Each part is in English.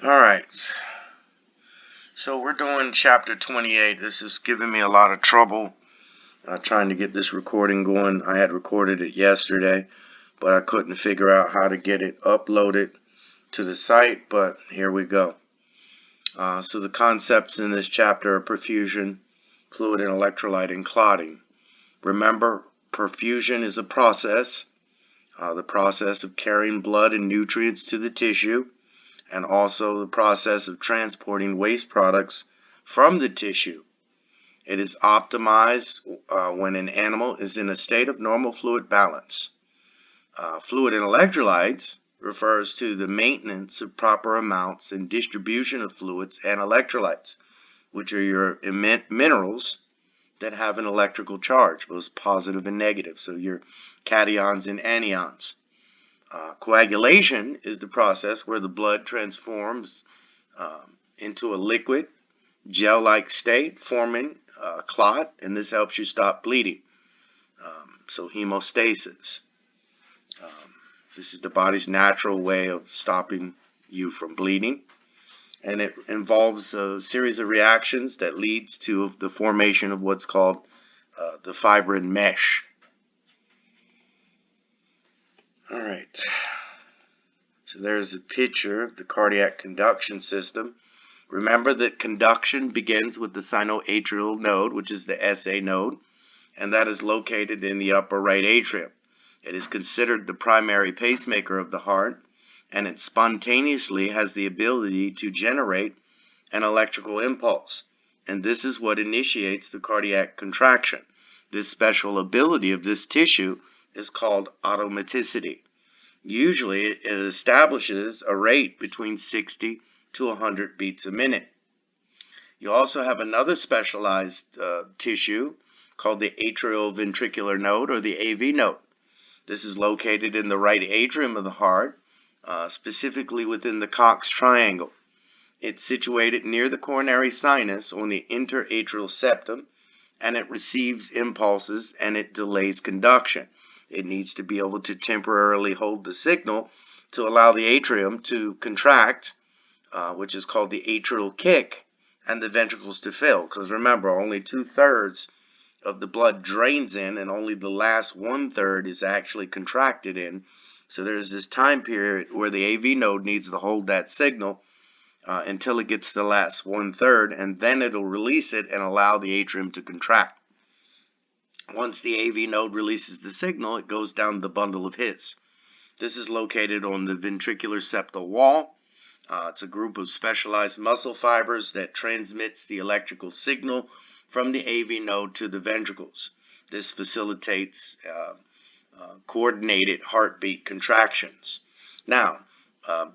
Alright, so we're doing chapter 28. This is giving me a lot of trouble trying to get this recording going. I had recorded it yesterday, but I couldn't figure out how to get it uploaded to the site, but here we go. So the concepts in this chapter are perfusion, fluid and electrolyte, and clotting. Remember, perfusion is a process, the process of carrying blood and nutrients to the tissue, and also the process of transporting waste products from the tissue. It is optimized when an animal is in a state of normal fluid balance. Fluid and electrolytes refers to the maintenance of proper amounts and distribution of fluids and electrolytes, which are your minerals that have an electrical charge, both positive and negative, so your cations and anions. Coagulation is the process where the blood transforms into a liquid, gel-like state, forming a clot, and this helps you stop bleeding. So hemostasis. This is the body's natural way of stopping you from bleeding, and it involves a series of reactions that leads to the formation of what's called the fibrin mesh. Alright, so there's a picture of the cardiac conduction system. Remember that conduction begins with the sinoatrial node, which is the SA node, and that is located in the upper right atrium. It is considered the primary pacemaker of the heart, and it spontaneously has the ability to generate an electrical impulse, and this is what initiates the cardiac contraction. This special ability of this tissue is called automaticity. Usually it establishes a rate between 60 to 100 beats a minute. You also have another specialized tissue called the atrioventricular node, or the AV node. This is located in the right atrium of the heart, specifically within the Cox triangle. It's situated near the coronary sinus on the interatrial septum, and it receives impulses and it delays conduction. It needs to be able to temporarily hold the signal to allow the atrium to contract, which is called the atrial kick, and the ventricles to fill. Because remember, only 2/3 of the blood drains in, and only the last 1/3 is actually contracted in. So there's this time period where the AV node needs to hold that signal until it gets to the last 1/3, and then it'll release it and allow the atrium to contract. Once the AV node releases the signal, it goes down the bundle of His. This is located on the ventricular septal wall. It's a group of specialized muscle fibers that transmits the electrical signal from the AV node to the ventricles. This facilitates coordinated heartbeat contractions. Now,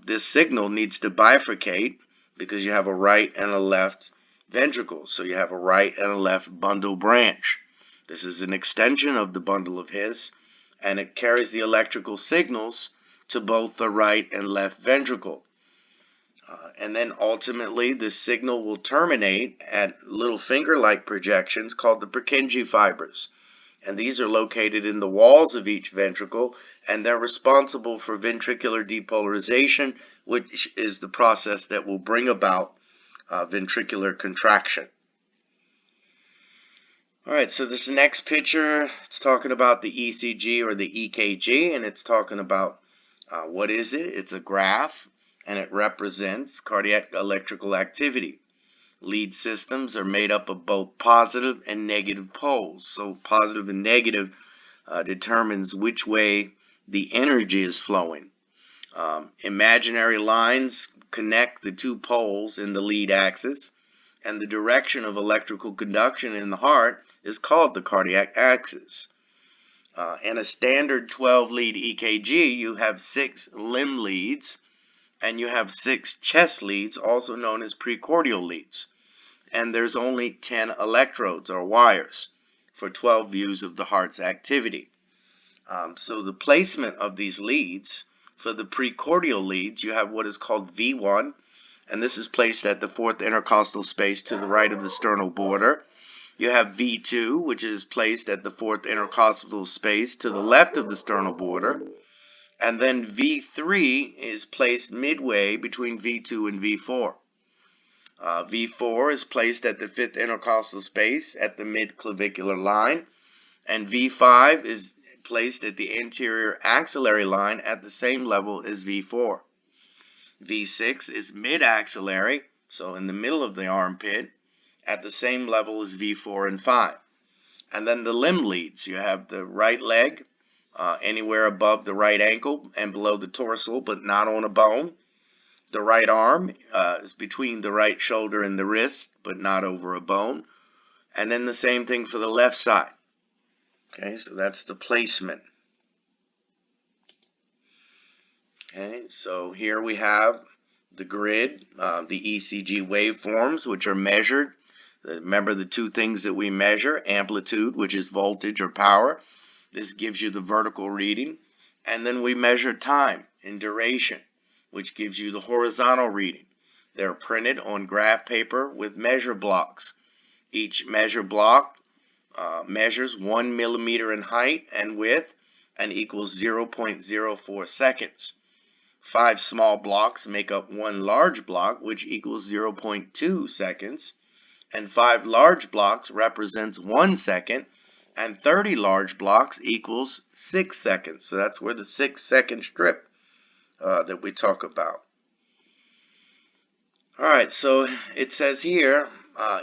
this signal needs to bifurcate because you have a right and a left ventricle. So you have a right and a left bundle branch. This is an extension of the bundle of His, and it carries the electrical signals to both the right and left ventricle. And then ultimately the signal will terminate at little finger-like projections called the Purkinje fibers. And these are located in the walls of each ventricle, and they're responsible for ventricular depolarization, which is the process that will bring about ventricular contraction. Alright, so this next picture, it's talking about the ECG or the EKG, and it's talking about what is it? It's a graph, and it represents cardiac electrical activity. Lead systems are made up of both positive and negative poles. So positive and negative determines which way the energy is flowing. Imaginary lines connect the two poles in the lead axis, and the direction of electrical conduction in the heart is called the cardiac axis. In a standard 12-lead EKG, you have 6 limb leads, and you have 6 chest leads, also known as precordial leads. And there's only 10 electrodes or wires for 12 views of the heart's activity. So the placement of these leads, for the precordial leads, you have what is called V1, and this is placed at the 4th intercostal space to the right of the sternal border. You have V2, which is placed at the 4th intercostal space to the left of the sternal border. And then V3 is placed midway between V2 and V4. V4 is placed at the fifth intercostal space at the mid-clavicular line, and V5 is placed at the anterior axillary line at the same level as V4. V6 is mid-axillary, so in the middle of the armpit, at the same level as V4 and 5. And then the limb leads. You have the right leg anywhere above the right ankle and below the torso, but not on a bone. The right arm is between the right shoulder and the wrist, but not over a bone. And then the same thing for the left side. Okay, so that's the placement. Okay, so here we have the grid, the ECG waveforms, which are measured. Remember the two things that we measure: amplitude, which is voltage or power. This gives you the vertical reading. And then we measure time and duration, which gives you the horizontal reading. They're printed on graph paper with measure blocks. Each measure block measures 1 millimeter in height and width and equals 0.04 seconds. 5 small blocks make up one large block, which equals 0.2 seconds. And 5 large blocks represents 1 second, and 30 large blocks equals 6 seconds. So that's where the 6-second strip that we talk about. All right, so it says here,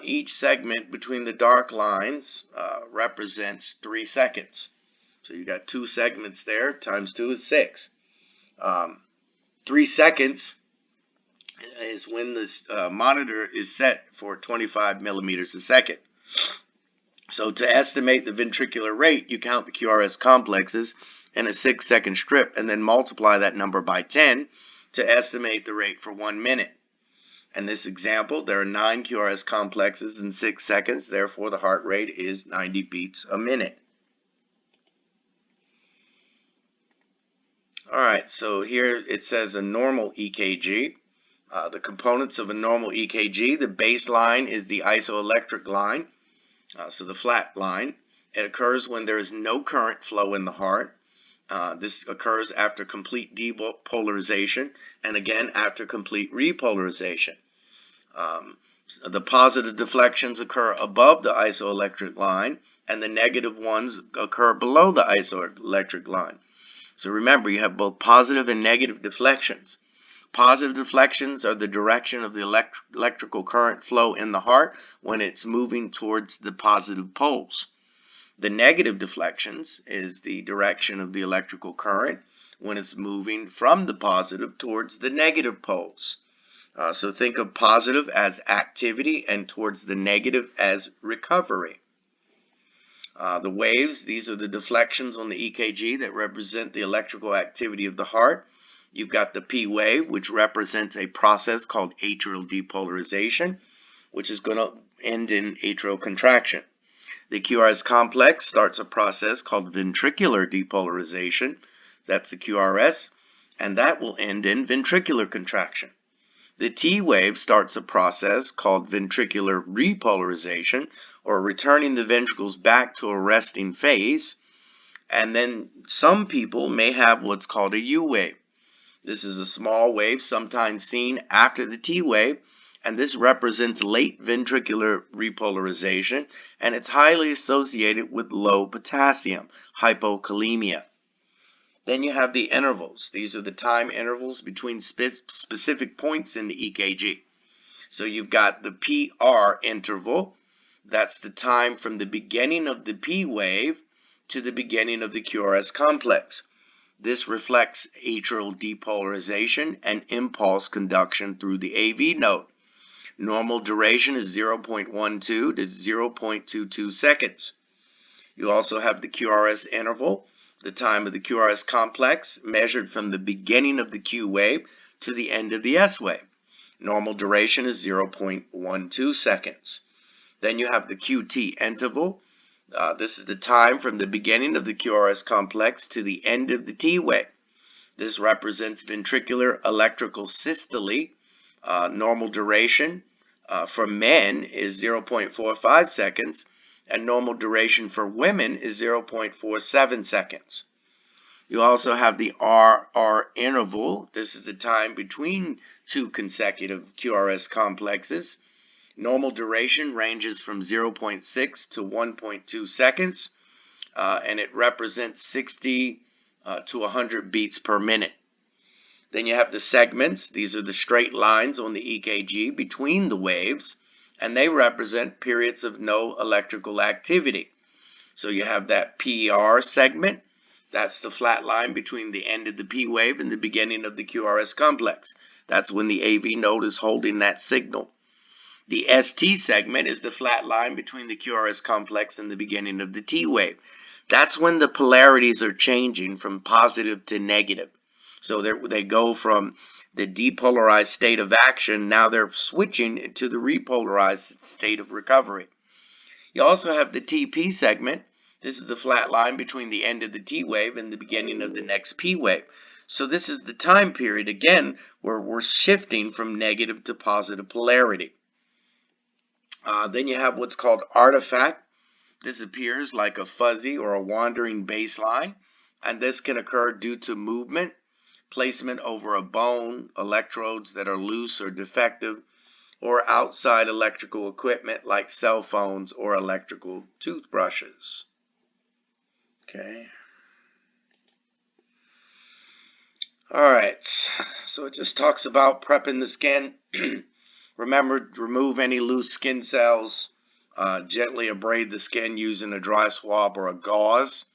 each segment between the dark lines represents 3 seconds. So you got 2 segments there, times 2 is 6. 3 seconds is when the monitor is set for 25 millimeters a second. So to estimate the ventricular rate, you count the QRS complexes in a 6-second strip and then multiply that number by 10 to estimate the rate for 1 minute. In this example, there are 9 QRS complexes in 6 seconds, therefore the heart rate is 90 beats a minute. Alright, so here it says a normal EKG. The components of a normal EKG, the baseline is the isoelectric line, so the flat line. It occurs when there is no current flow in the heart. This occurs after complete depolarization and again after complete repolarization. The positive deflections occur above the isoelectric line and the negative ones occur below the isoelectric line. So remember, you have both positive and negative deflections. Positive deflections are the direction of the electrical current flow in the heart when it's moving towards the positive poles. The negative deflections is the direction of the electrical current when it's moving from the positive towards the negative poles. So think of positive as activity and towards the negative as recovery. The waves, these are the deflections on the EKG that represent the electrical activity of the heart. You've got the P wave, which represents a process called atrial depolarization, which is going to end in atrial contraction. The QRS complex starts a process called ventricular depolarization. That's the QRS, and that will end in ventricular contraction. The T wave starts a process called ventricular repolarization, or returning the ventricles back to a resting phase. And then some people may have what's called a U wave. This is a small wave sometimes seen after the T wave, and this represents late ventricular repolarization, and it's highly associated with low potassium, hypokalemia. Then you have the intervals. These are the time intervals between specific points in the EKG. So you've got the PR interval. That's the time from the beginning of the P wave to the beginning of the QRS complex. This reflects atrial depolarization and impulse conduction through the AV node. Normal duration is 0.12 to 0.22 seconds. You also have the QRS interval, the time of the QRS complex, measured from the beginning of the Q wave to the end of the S wave. Normal duration is 0.12 seconds. Then you have the QT interval. This is the time from the beginning of the QRS complex to the end of the T wave. This represents ventricular electrical systole. Normal duration for men is 0.45 seconds, and normal duration for women is 0.47 seconds. You also have the RR interval. This is the time between two consecutive QRS complexes. Normal duration ranges from 0.6 to 1.2 seconds, and it represents 60 to 100 beats per minute. Then you have the segments. These are the straight lines on the EKG between the waves, and they represent periods of no electrical activity. So you have that PR segment. That's the flat line between the end of the P wave and the beginning of the QRS complex. That's when the AV node is holding that signal. The ST segment is the flat line between the QRS complex and the beginning of the T wave. That's when the polarities are changing from positive to negative. So they go from the depolarized state of action, now they're switching to the repolarized state of recovery. You also have the TP segment. This is the flat line between the end of the T wave and the beginning of the next P wave. So this is the time period, again, where we're shifting from negative to positive polarity. Then you have what's called artifact. This appears like a fuzzy or a wandering baseline, and this can occur due to movement, placement over a bone, electrodes that are loose or defective, or outside electrical equipment like cell phones or electrical toothbrushes. Okay. All right. So it just talks about prepping the skin. Remember, remove any loose skin cells. Gently abrade the skin using a dry swab or a gauze.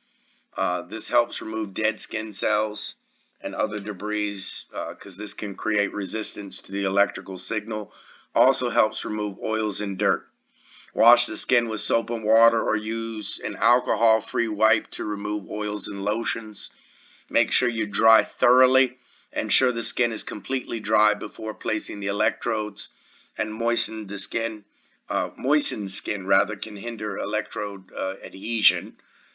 This helps remove dead skin cells and other debris because this can create resistance to the electrical signal. Also helps remove oils and dirt. Wash the skin with soap and water or use an alcohol-free wipe to remove oils and lotions. Make sure you dry thoroughly. Ensure the skin is completely dry before placing the electrodes, and moistened skin can hinder electrode adhesion,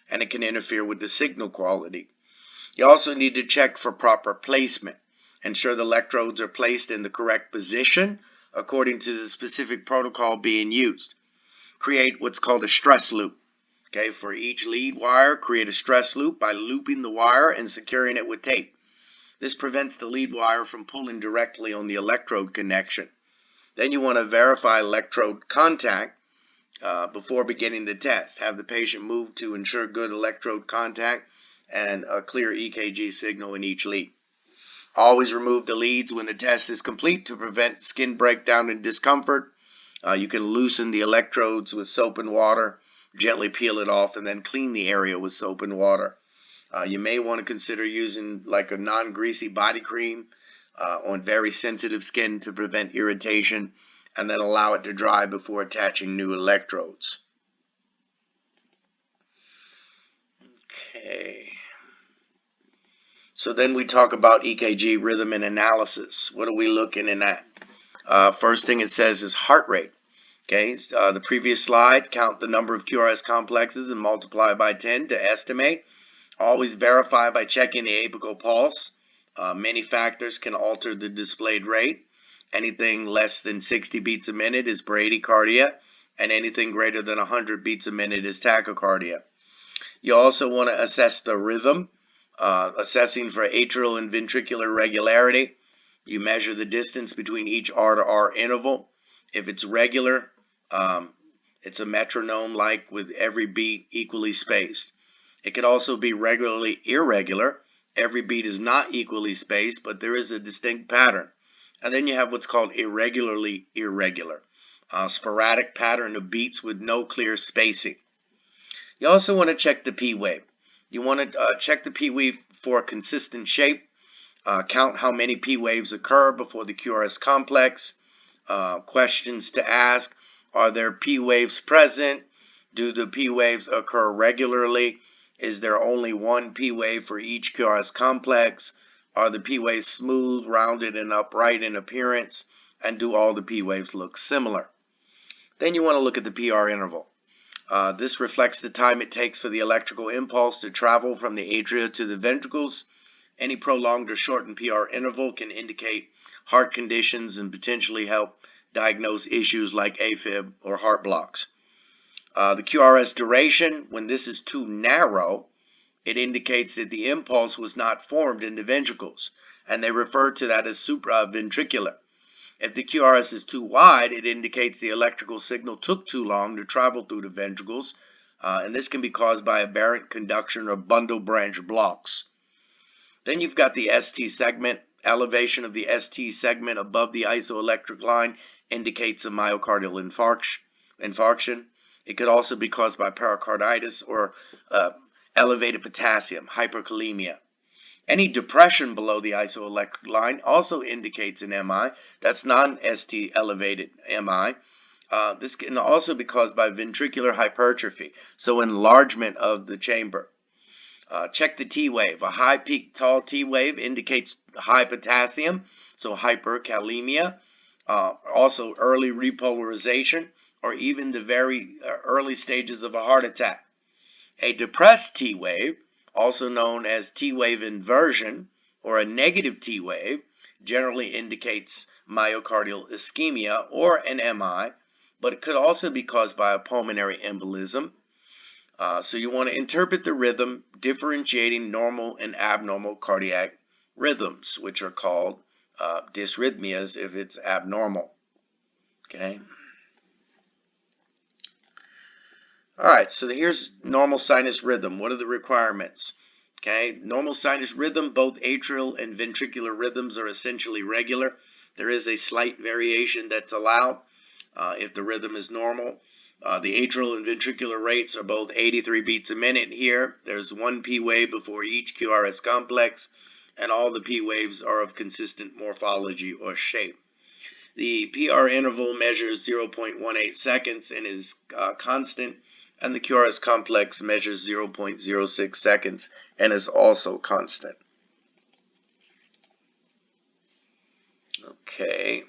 and it can interfere with the signal quality. You also need to check for proper placement. Ensure the electrodes are placed in the correct position according to the specific protocol being used. Create what's called a stress loop. Okay, for each lead wire, create a stress loop by looping the wire and securing it with tape. This prevents the lead wire from pulling directly on the electrode connection. Then you want to verify electrode contact before beginning the test. Have the patient move to ensure good electrode contact and a clear EKG signal in each lead. Always remove the leads when the test is complete to prevent skin breakdown and discomfort. You can loosen the electrodes with soap and water, gently peel it off, and then clean the area with soap and water. You may want to consider using like a non-greasy body cream on very sensitive skin to prevent irritation, and then allow it to dry before attaching new electrodes. Okay. So then we talk about EKG rhythm and analysis. What are we looking at? First thing it says is heart rate. Okay, the previous slide, count the number of QRS complexes and multiply by 10 to estimate. Always verify by checking the apical pulse. Many factors can alter the displayed rate. Anything less than 60 beats a minute is bradycardia, and anything greater than 100 beats a minute is tachycardia. You also want to assess the rhythm, assessing for atrial and ventricular regularity. You measure the distance between each R to R interval. If it's regular, it's a metronome-like with every beat equally spaced. It could also be regularly irregular. Every beat is not equally spaced, but there is a distinct pattern. And then you have what's called irregularly irregular, a sporadic pattern of beats with no clear spacing. You also want to check the P wave. You want to check the P wave for a consistent shape. Count how many P waves occur before the QRS complex. Questions to ask: are there P waves present? Do the P waves occur regularly? Is there only one P wave for each QRS complex? Are the P waves smooth, rounded, and upright in appearance? And do all the P waves look similar? Then you want to look at the PR interval. This reflects the time it takes for the electrical impulse to travel from the atria to the ventricles. Any prolonged or shortened PR interval can indicate heart conditions and potentially help diagnose issues like AFib or heart blocks. The QRS duration, when this is too narrow, it indicates that the impulse was not formed in the ventricles, and they refer to that as supraventricular. If the QRS is too wide, it indicates the electrical signal took too long to travel through the ventricles, and this can be caused by aberrant conduction or bundle branch blocks. Then you've got the ST segment. Elevation of the ST segment above the isoelectric line indicates a myocardial infarction. It could also be caused by pericarditis or elevated potassium, hyperkalemia. Any depression below the isoelectric line also indicates an MI. That's non-ST elevated MI. This can also be caused by ventricular hypertrophy, so enlargement of the chamber. Check the T wave. A high peak tall T wave indicates high potassium, so hyperkalemia. Also early repolarization, or even the very early stages of a heart attack. A depressed T wave, also known as T wave inversion, or a negative T wave, generally indicates myocardial ischemia or an MI, but it could also be caused by a pulmonary embolism. So you want to interpret the rhythm differentiating normal and abnormal cardiac rhythms, which are called dysrhythmias if it's abnormal. Okay. All right, so here's normal sinus rhythm. What are the requirements? Okay, normal sinus rhythm, both atrial and ventricular rhythms are essentially regular. There is a slight variation that's allowed if the rhythm is normal. The atrial and ventricular rates are both 83 beats a minute here. There's one P wave before each QRS complex, and all the P waves are of consistent morphology or shape. The PR interval measures 0.18 seconds and is constant, and the QRS complex measures 0.06 seconds and is also constant. Okay,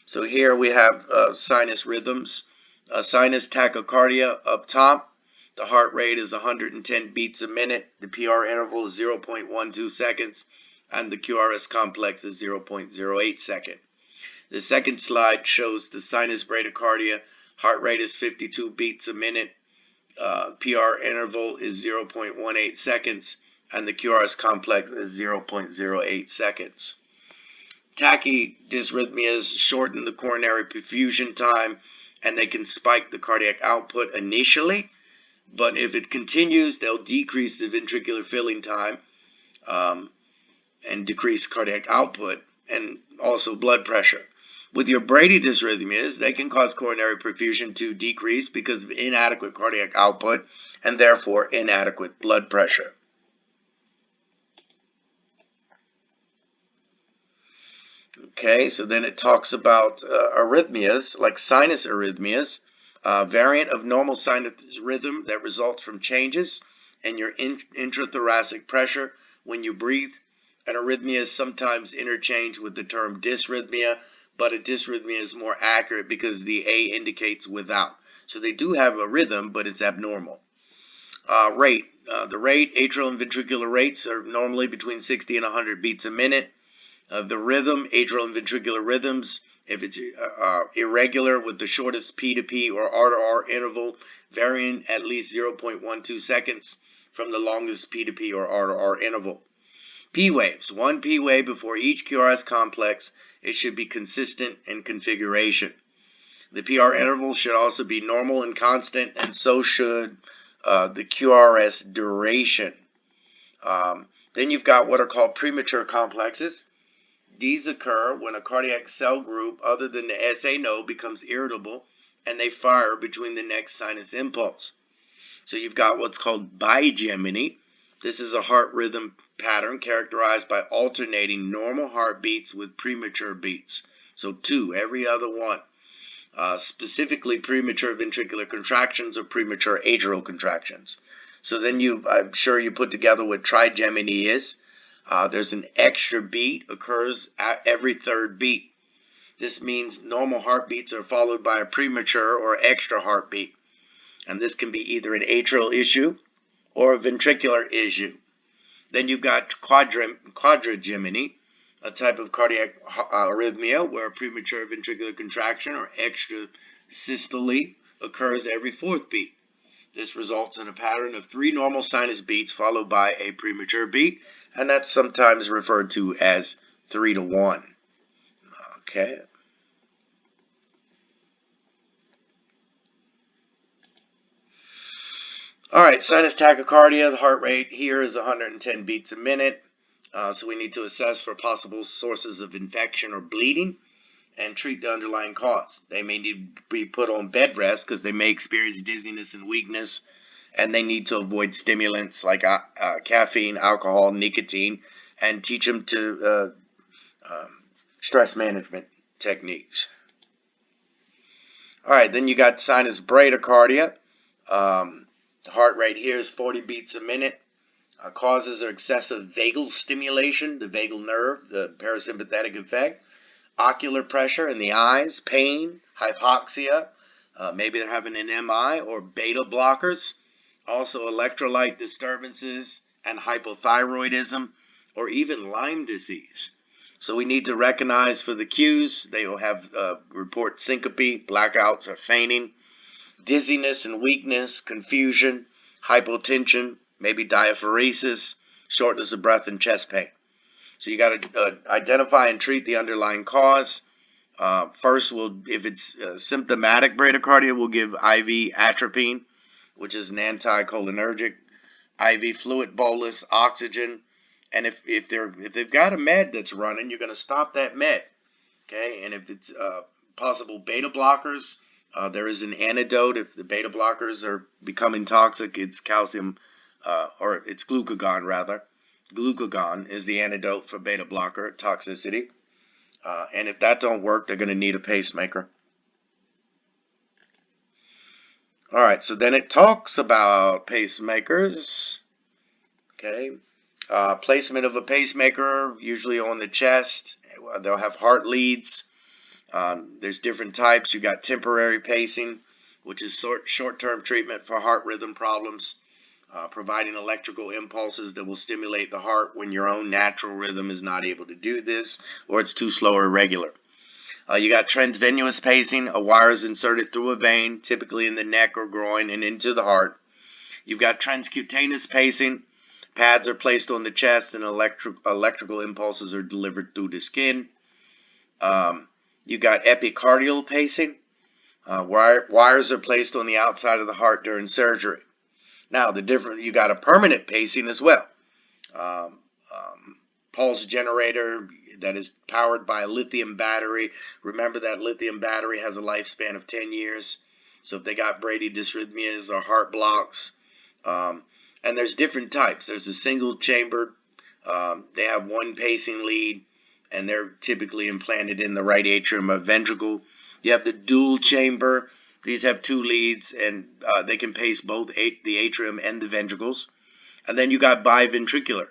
so here we have sinus rhythms. Sinus tachycardia up top, the heart rate is 110 beats a minute, the PR interval is 0.12 seconds, and the QRS complex is 0.08 seconds. The second slide shows the sinus bradycardia. Heart rate is 52 beats a minute, PR interval is 0.18 seconds, and the QRS complex is 0.08 seconds. Tachydysrhythmias shorten the coronary perfusion time, and they can spike the cardiac output initially, but if it continues, they'll decrease the ventricular filling time and decrease cardiac output and also blood pressure. With your bradydysrhythmias, they can cause coronary perfusion to decrease because of inadequate cardiac output and therefore inadequate blood pressure. Okay, so then it talks about arrhythmias, like sinus arrhythmias, variant of normal sinus rhythm that results from changes in your intrathoracic pressure when you breathe. An arrhythmia is sometimes interchanged with the term dysrhythmia, but a dysrhythmia is more accurate because the A indicates without. So they do have a rhythm, but it's abnormal. Rate. The rate, atrial and ventricular rates are normally between 60 and 100 beats a minute. The rhythm, atrial and ventricular rhythms, if it's irregular with the shortest P to P or R to R interval varying at least 0.12 seconds from the longest P to P or R to R interval. P waves, one P wave before each QRS complex. It should be consistent in configuration. The PR interval should also be normal and constant, and so should the QRS duration. Then you've got what are called premature complexes. These occur when a cardiac cell group other than the SA node becomes irritable and they fire between the next sinus impulse. So you've got what's called bigeminy. This is a heart rhythm pattern characterized by alternating normal heartbeats with premature beats. So two, every other one. Specifically premature ventricular contractions or premature atrial contractions. So then I'm sure you put together what trigeminy is. There's an extra beat occurs at every third beat. This means normal heartbeats are followed by a premature or extra heartbeat. And this can be either an atrial issue or a ventricular issue. Then you've got quadrigeminy, a type of cardiac arrhythmia where a premature ventricular contraction or extra systole occurs every fourth beat. This results in a pattern of 3 normal sinus beats followed by a premature beat, and that's sometimes referred to as 3 to 1. Okay. All right, sinus tachycardia, the heart rate here is 110 beats a minute. So we need to assess for possible sources of infection or bleeding and treat the underlying cause. They may need to be put on bed rest because they may experience dizziness and weakness, and they need to avoid stimulants like caffeine, alcohol, nicotine, and teach them to stress management techniques. All right, then you got sinus bradycardia. The heart rate here is 40 beats a minute. Causes are excessive vagal stimulation, the vagal nerve, the parasympathetic effect, ocular pressure in the eyes, pain, hypoxia, maybe they're having an MI or beta blockers, also electrolyte disturbances and hypothyroidism, or even Lyme disease. So we need to recognize for the cues. They will have report syncope, blackouts, or fainting, dizziness and weakness, confusion, hypotension, maybe diaphoresis, shortness of breath, and chest pain. So you got to identify and treat the underlying cause. First, if it's symptomatic bradycardia, we'll give IV atropine, which is an anticholinergic, IV fluid bolus, oxygen, and if they've got a med that's running, you're going to stop that med. Okay, and if it's possible beta blockers, there is an antidote. If the beta blockers are becoming toxic, it's calcium, or it's glucagon rather. Glucagon is the antidote for beta blocker toxicity. And if that don't work, they're going to need a pacemaker. All right, so then it talks about pacemakers. Okay, placement of a pacemaker, usually on the chest. They'll have heart leads. There's different types. You got temporary pacing, which is short-term treatment for heart rhythm problems, providing electrical impulses that will stimulate the heart when your own natural rhythm is not able to do this, or it's too slow or irregular. You got transvenous pacing. A wire is inserted through a vein, typically in the neck or groin, and into the heart. You've got transcutaneous pacing. Pads are placed on the chest, and electrical impulses are delivered through the skin. You got epicardial pacing. Wires are placed on the outside of the heart during surgery. Now, you got a permanent pacing as well. Pulse generator that is powered by a lithium battery. Remember that lithium battery has a lifespan of 10 years. So if they got dysrhythmias or heart blocks, and there's different types. There's a single chambered. They have one pacing lead, and they're typically implanted in the right atrium or ventricle. You have the dual chamber. These have 2 leads, and they can pace both the atrium and the ventricles. And then you got biventricular.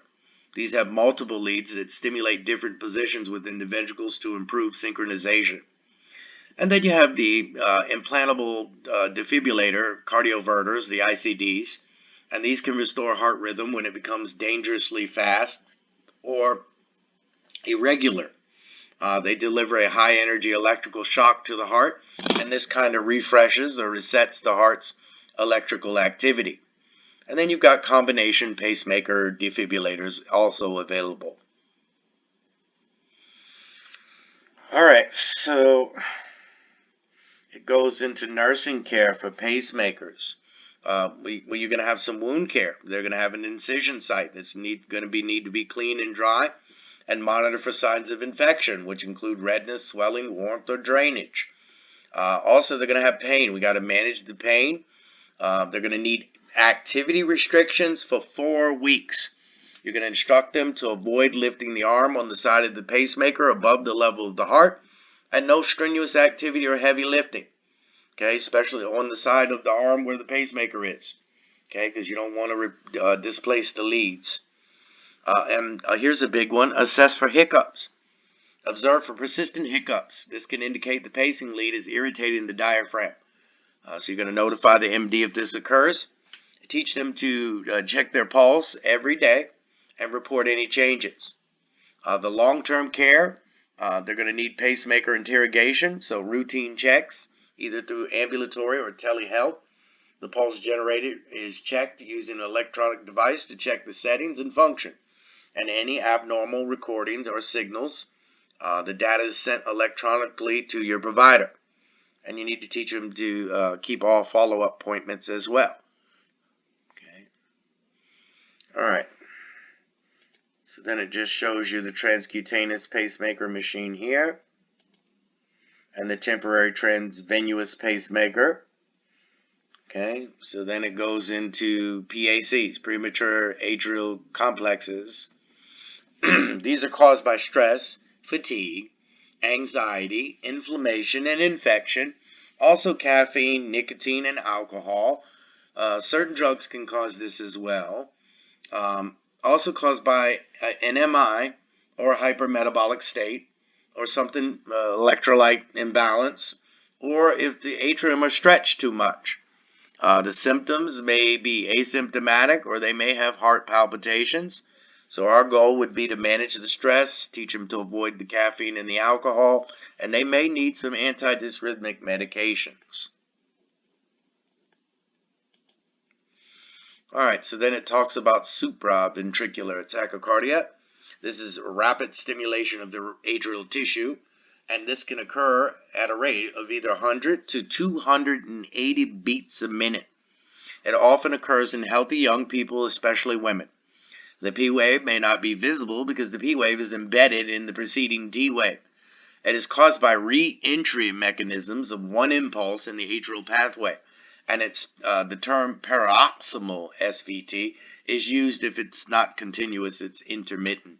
These have multiple leads that stimulate different positions within the ventricles to improve synchronization. And then you have the implantable defibrillator cardioverters, the ICDs, and these can restore heart rhythm when it becomes dangerously fast or irregular. They deliver a high-energy electrical shock to the heart, and this kind of refreshes or resets the heart's electrical activity. And then you've got combination pacemaker defibrillators also available. All right, so it goes into nursing care for pacemakers. You're going to have some wound care. They're going to have an incision site that's need to be clean and dry, and monitor for signs of infection, which include redness, swelling, warmth, or drainage. Also, they're going to have pain. We got to manage the pain. They're going to need activity restrictions for 4 weeks. You're going to instruct them to avoid lifting the arm on the side of the pacemaker above the level of the heart, and no strenuous activity or heavy lifting. Okay, especially on the side of the arm where the pacemaker is. Okay, because you don't want to displace the leads. And here's a big one: assess for hiccups. Observe for persistent hiccups. This can indicate the pacing lead is irritating the diaphragm. So you're going to notify the MD if this occurs. Teach them to check their pulse every day and report any changes. The long-term care, they're going to need pacemaker interrogation, so routine checks, either through ambulatory or telehealth. The pulse generator is checked using an electronic device to check the settings and function. And any abnormal recordings or signals, the data is sent electronically to your provider. And you need to teach them to keep all follow-up appointments as well. Okay. All right. So then it just shows you the transcutaneous pacemaker machine here and the temporary transvenous pacemaker. Okay, so then it goes into PACs, premature atrial complexes. These are caused by stress, fatigue, anxiety, inflammation, and infection. Also caffeine, nicotine, and alcohol. Certain drugs can cause this as well. Also caused by an MI or a hypermetabolic state or something, electrolyte imbalance, or if the atrium are stretched too much. The symptoms may be asymptomatic or they may have heart palpitations. So our goal would be to manage the stress, teach them to avoid the caffeine and the alcohol, and they may need some antidysrhythmic medications. Alright, so then it talks about supraventricular tachycardia. This is rapid stimulation of the atrial tissue, and this can occur at a rate of either 100 to 280 beats a minute. It often occurs in healthy young people, especially women. The P wave may not be visible because the P wave is embedded in the preceding T wave. It is caused by re-entry mechanisms of one impulse in the atrial pathway. And it's the term paroxysmal SVT is used if it's not continuous, it's intermittent.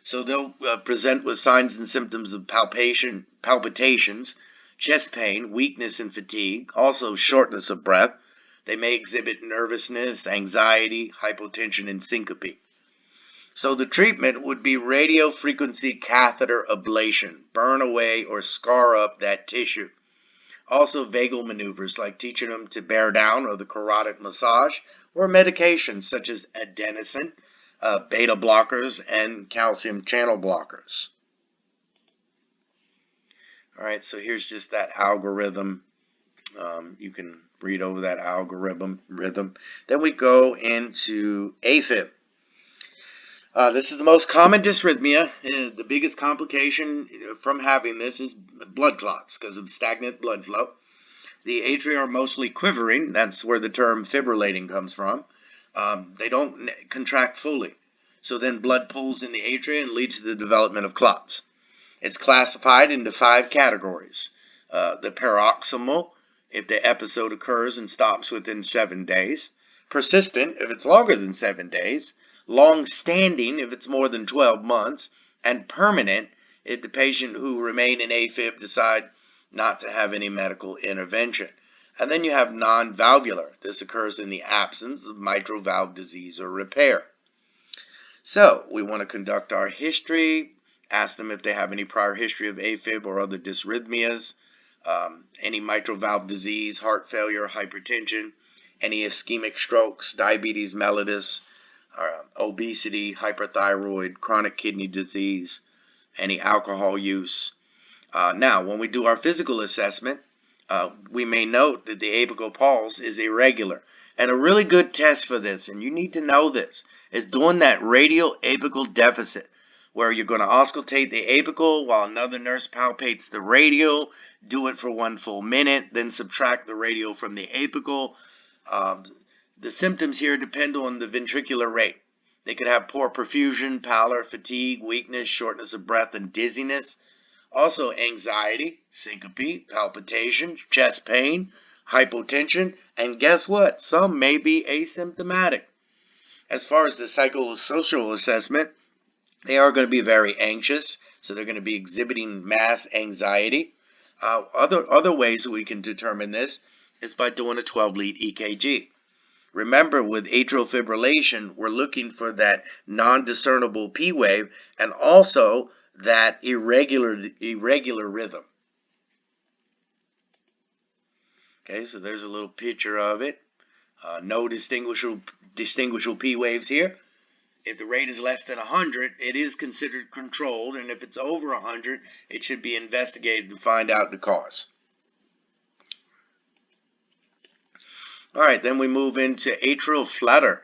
So they'll present with signs and symptoms of palpitations, chest pain, weakness and fatigue, also shortness of breath. They may exhibit nervousness, anxiety, hypotension, and syncope. So the treatment would be radiofrequency catheter ablation, burn away or scar up that tissue. Also vagal maneuvers like teaching them to bear down or the carotid massage, or medications such as adenosine, beta blockers, and calcium channel blockers. Alright, so here's just that algorithm. You can read over that algorithm. Then we go into AFib. This is the most common dysrhythmia. The biggest complication from having this is blood clots because of stagnant blood flow. The atria are mostly quivering. That's where the term fibrillating comes from. They don't contract fully. So then blood pools in the atria and leads to the development of clots. It's classified into 5 categories. The paroxysmal, if the episode occurs and stops within 7 days. Persistent, if it's longer than 7 days. Long-standing, if it's more than 12 months. And permanent, if the patient who remain in AFib decide not to have any medical intervention. And then you have non-valvular. This occurs in the absence of mitral valve disease or repair. So, we want to conduct our history, ask them if they have any prior history of AFib or other dysrhythmias, any mitral valve disease, heart failure, hypertension, any ischemic strokes, diabetes mellitus, obesity, hyperthyroid, chronic kidney disease, any alcohol use. Now, when we do our physical assessment, we may note that the apical pulse is irregular. And a really good test for this, and you need to know this, is doing that radial apical deficit, where you're going to auscultate the apical while another nurse palpates the radial, do it for 1 full minute, then subtract the radial from the apical. The symptoms here depend on the ventricular rate. They could have poor perfusion, pallor, fatigue, weakness, shortness of breath, and dizziness. Also anxiety, syncope, palpitations, chest pain, hypotension, and guess what? Some may be asymptomatic. As far as the psychosocial assessment, they are going to be very anxious, so they're going to be exhibiting mass anxiety. Other ways that we can determine this is by doing a 12-lead EKG. Remember, with atrial fibrillation, we're looking for that non-discernible P wave and also that irregular rhythm. Okay, so there's a little picture of it. No distinguishable P waves here. If the rate is less than 100, it is considered controlled, and if it's over 100, it should be investigated to find out the cause. All right, then we move into atrial flutter.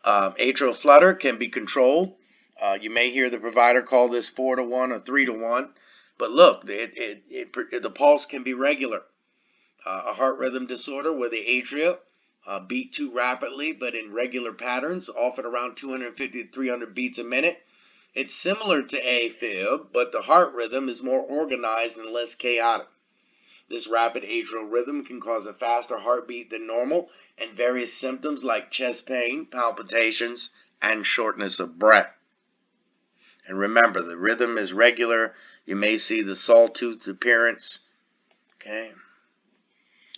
Atrial flutter can be controlled. You may hear the provider call this 4-to-1 or 3-to-1, but look, the pulse can be regular. A heart rhythm disorder where the atria beat too rapidly but in regular patterns, often around 250 to 300 beats a minute. It's similar to AFib, but the heart rhythm is more organized and less chaotic. This rapid atrial rhythm can cause a faster heartbeat than normal and various symptoms like chest pain, palpitations, and shortness of breath. And remember, the rhythm is regular. You may see the sawtooth appearance. Okay.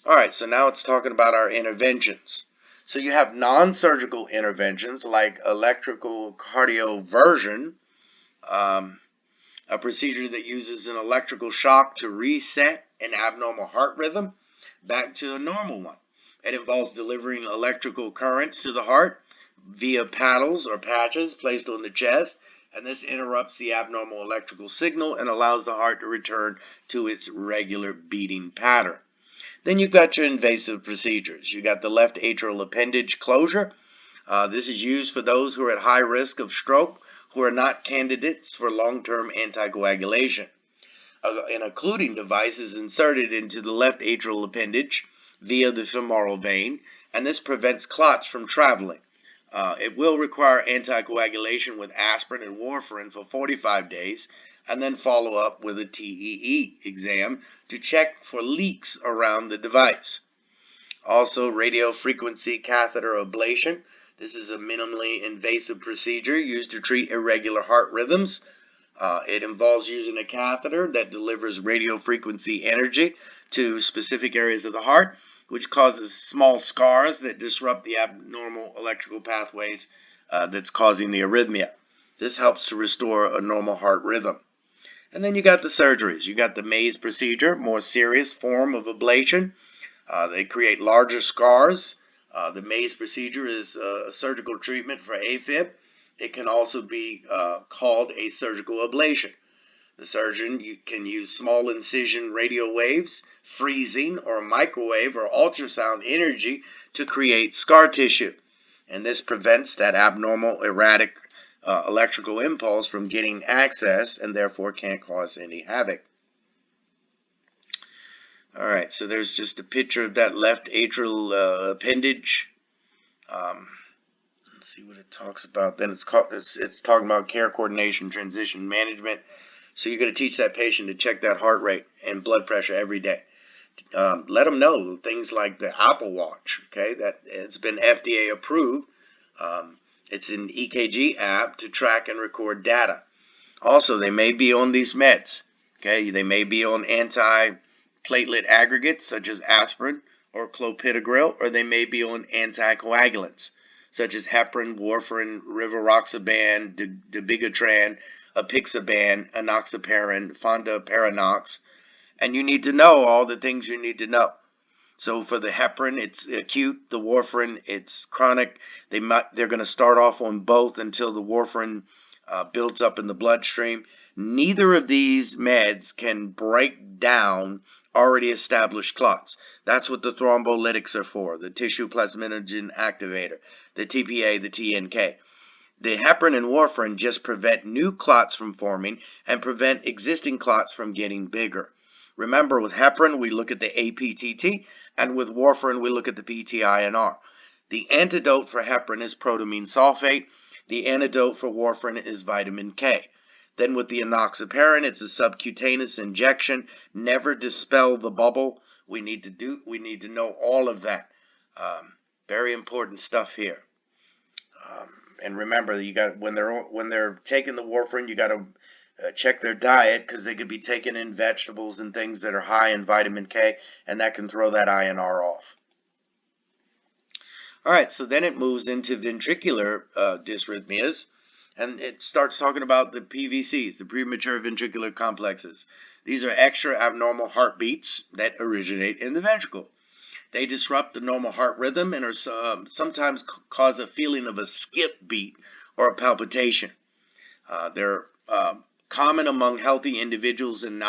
All right, so now it's talking about our interventions. So you have non-surgical interventions like electrical cardioversion, a procedure that uses an electrical shock to reset an abnormal heart rhythm back to a normal one. It involves delivering electrical currents to the heart via paddles or patches placed on the chest, and this interrupts the abnormal electrical signal and allows the heart to return to its regular beating pattern. Then you've got your invasive procedures. You got the left atrial appendage closure. This is used for those who are at high risk of stroke who are not candidates for long-term anticoagulation. An occluding device is inserted into the left atrial appendage via the femoral vein, and this prevents clots from traveling. It will require anticoagulation with aspirin and warfarin for 45 days, and then follow up with a TEE exam to check for leaks around the device. Also, radiofrequency catheter ablation. This is a minimally invasive procedure used to treat irregular heart rhythms. It involves using a catheter that delivers radiofrequency energy to specific areas of the heart, which causes small scars that disrupt the abnormal electrical pathways that's causing the arrhythmia. This helps to restore a normal heart rhythm. And then you got the surgeries. You got the maze procedure, more serious form of ablation. They create larger scars. The maze procedure is a surgical treatment for AFib. It can also be called a surgical ablation. The surgeon can use small incision radio waves, freezing, or microwave or ultrasound energy to create scar tissue. And this prevents that abnormal, erratic electrical impulse from getting access and therefore can't cause any havoc. All right, so there's just a picture of that left atrial appendage. Let's see what it talks about. Then it's talking about care coordination, transition management. So you're going to teach that patient to check that heart rate and blood pressure every day. Let them know things like the Apple Watch. Okay, that it's been FDA approved. It's an EKG app to track and record data. Also, they may be on these meds. Okay, they may be on antiplatelet aggregates such as aspirin or clopidogrel, or they may be on anticoagulants such as heparin, warfarin, rivaroxaban, dabigatran, apixaban, enoxaparin, fondaparinux, and you need to know all the things you need to know. So for the heparin, it's acute. The warfarin, it's chronic. They're going to start off on both until the warfarin builds up in the bloodstream. Neither of these meds can break down already established clots. That's what the thrombolytics are for, the tissue plasminogen activator, the TPA, the TNK. The heparin and warfarin just prevent new clots from forming and prevent existing clots from getting bigger. Remember, with heparin, we look at the APTT, and with warfarin, we look at the PTINR. The antidote for heparin is protamine sulfate. The antidote for warfarin is vitamin K. Then with the enoxaparin, it's a subcutaneous injection. Never dispel the bubble. We need to know all of that. Very important stuff here. And remember, you got when they're taking the warfarin, you got to check their diet, because they could be taken in vegetables and things that are high in vitamin K, and that can throw that INR off. All right, so then it moves into ventricular dysrhythmias, and it starts talking about the PVCs, the premature ventricular complexes. These are extra abnormal heartbeats that originate in the ventricle. They disrupt the normal heart rhythm and are sometimes cause a feeling of a skip beat or a palpitation. They're common among healthy individuals, and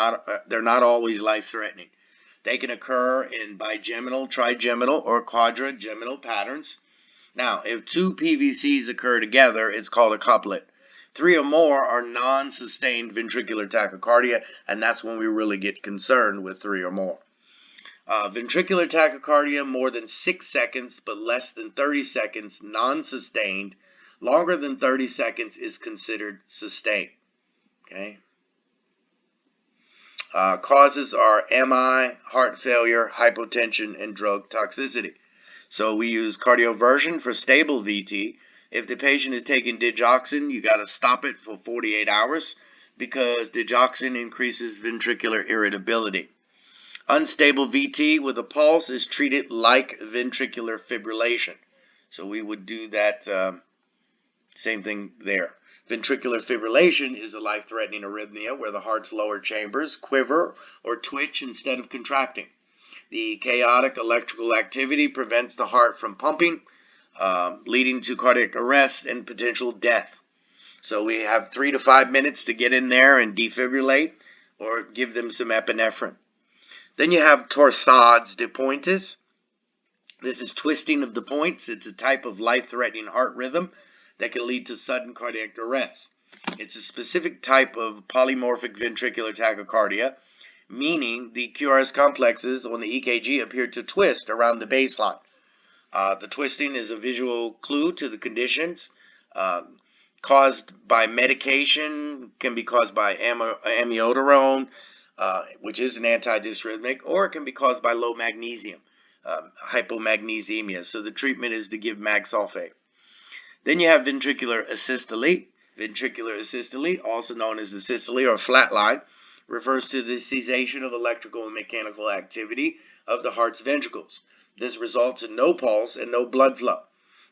they're not always life-threatening. They can occur in bigeminal, trigeminal, or quadrigeminal patterns. Now, if two PVCs occur together, it's called a couplet. 3 or more are non-sustained ventricular tachycardia, and that's when we really get concerned with 3 or more. Ventricular tachycardia more than 6 seconds, but less than 30 seconds, non-sustained. Longer than 30 seconds is considered sustained. Okay. Causes are MI, heart failure, hypotension, and drug toxicity. So we use cardioversion for stable VT. If the patient is taking digoxin, you got to stop it for 48 hours because digoxin increases ventricular irritability. Unstable VT with a pulse is treated like ventricular fibrillation. So we would do that same thing there. Ventricular fibrillation is a life-threatening arrhythmia where the heart's lower chambers quiver or twitch instead of contracting. The chaotic electrical activity prevents the heart from pumping, leading to cardiac arrest and potential death. So we have 3 to 5 minutes to get in there and defibrillate or give them some epinephrine. Then you have torsades de pointes. This is twisting of the points. It's a type of life-threatening heart rhythm that can lead to sudden cardiac arrest. It's a specific type of polymorphic ventricular tachycardia, meaning the QRS complexes on the EKG appear to twist around the baseline. The twisting is a visual clue to the conditions. Caused by medication, can be caused by amiodarone, which is an antidysrhythmic, or it can be caused by low magnesium, hypomagnesemia. So the treatment is to give mag sulfate. Then you have ventricular asystole. Ventricular asystole, also known as asystole or flatline, refers to the cessation of electrical and mechanical activity of the heart's ventricles. This results in no pulse and no blood flow.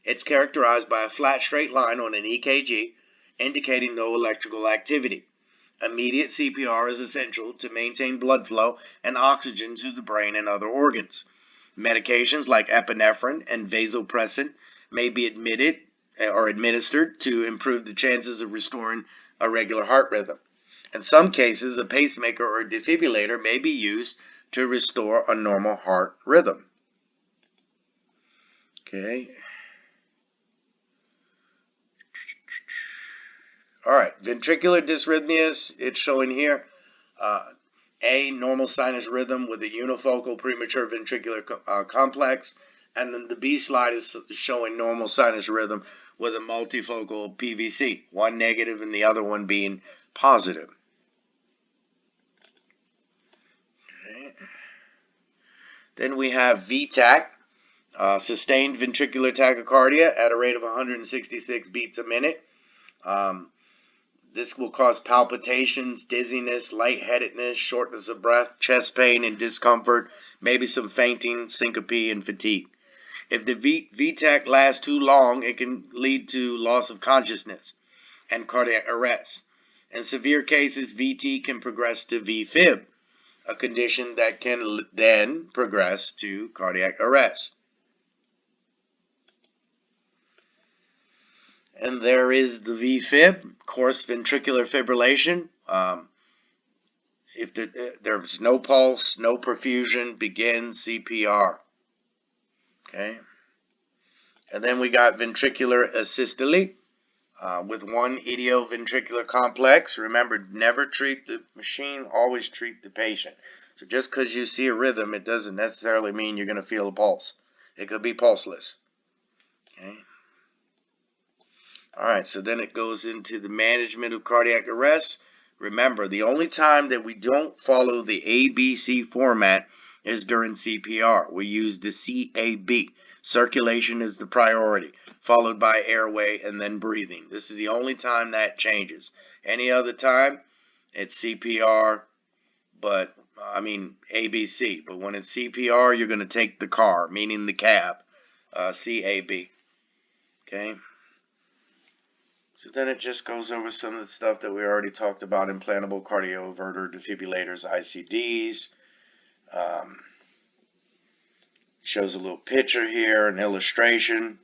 It's characterized by a flat straight line on an EKG, indicating no electrical activity. Immediate CPR is essential to maintain blood flow and oxygen to the brain and other organs. Medications like epinephrine and vasopressin may be administered to improve the chances of restoring a regular heart rhythm. In some cases, a pacemaker or a defibrillator may be used to restore a normal heart rhythm. Okay. All right, ventricular dysrhythmias, it's showing here. A, normal sinus rhythm with a unifocal premature ventricular complex. And then the B slide is showing normal sinus rhythm with a multifocal PVC, one negative and the other one being positive. Okay. Then we have VTAC, sustained ventricular tachycardia at a rate of 166 beats a minute. This will cause palpitations, dizziness, lightheadedness, shortness of breath, chest pain and discomfort, maybe some fainting, syncope, and fatigue. If the VTAC lasts too long, it can lead to loss of consciousness and cardiac arrest. In severe cases, VT can progress to VFib, a condition that can then progress to cardiac arrest. And there is the VFib, coarse ventricular fibrillation. If there's no pulse, no perfusion, begin CPR. Okay. And then we got ventricular asystole with one idioventricular complex. Remember, never treat the machine, always treat the patient. So just because you see a rhythm, it doesn't necessarily mean you're going to feel a pulse. It could be pulseless. Okay. All right, so then it goes into the management of cardiac arrest. Remember, the only time that we don't follow the ABC format is during CPR. We use the CAB. Circulation is the priority, followed by airway and then breathing. This is the only time that changes. Any other time, it's CPR, but ABC. But when it's CPR, you're going to take the car, meaning the cab, CAB. Okay. So then it just goes over some of the stuff that we already talked about: implantable cardioverter defibrillators, ICDs. Shows a little picture here, an illustration.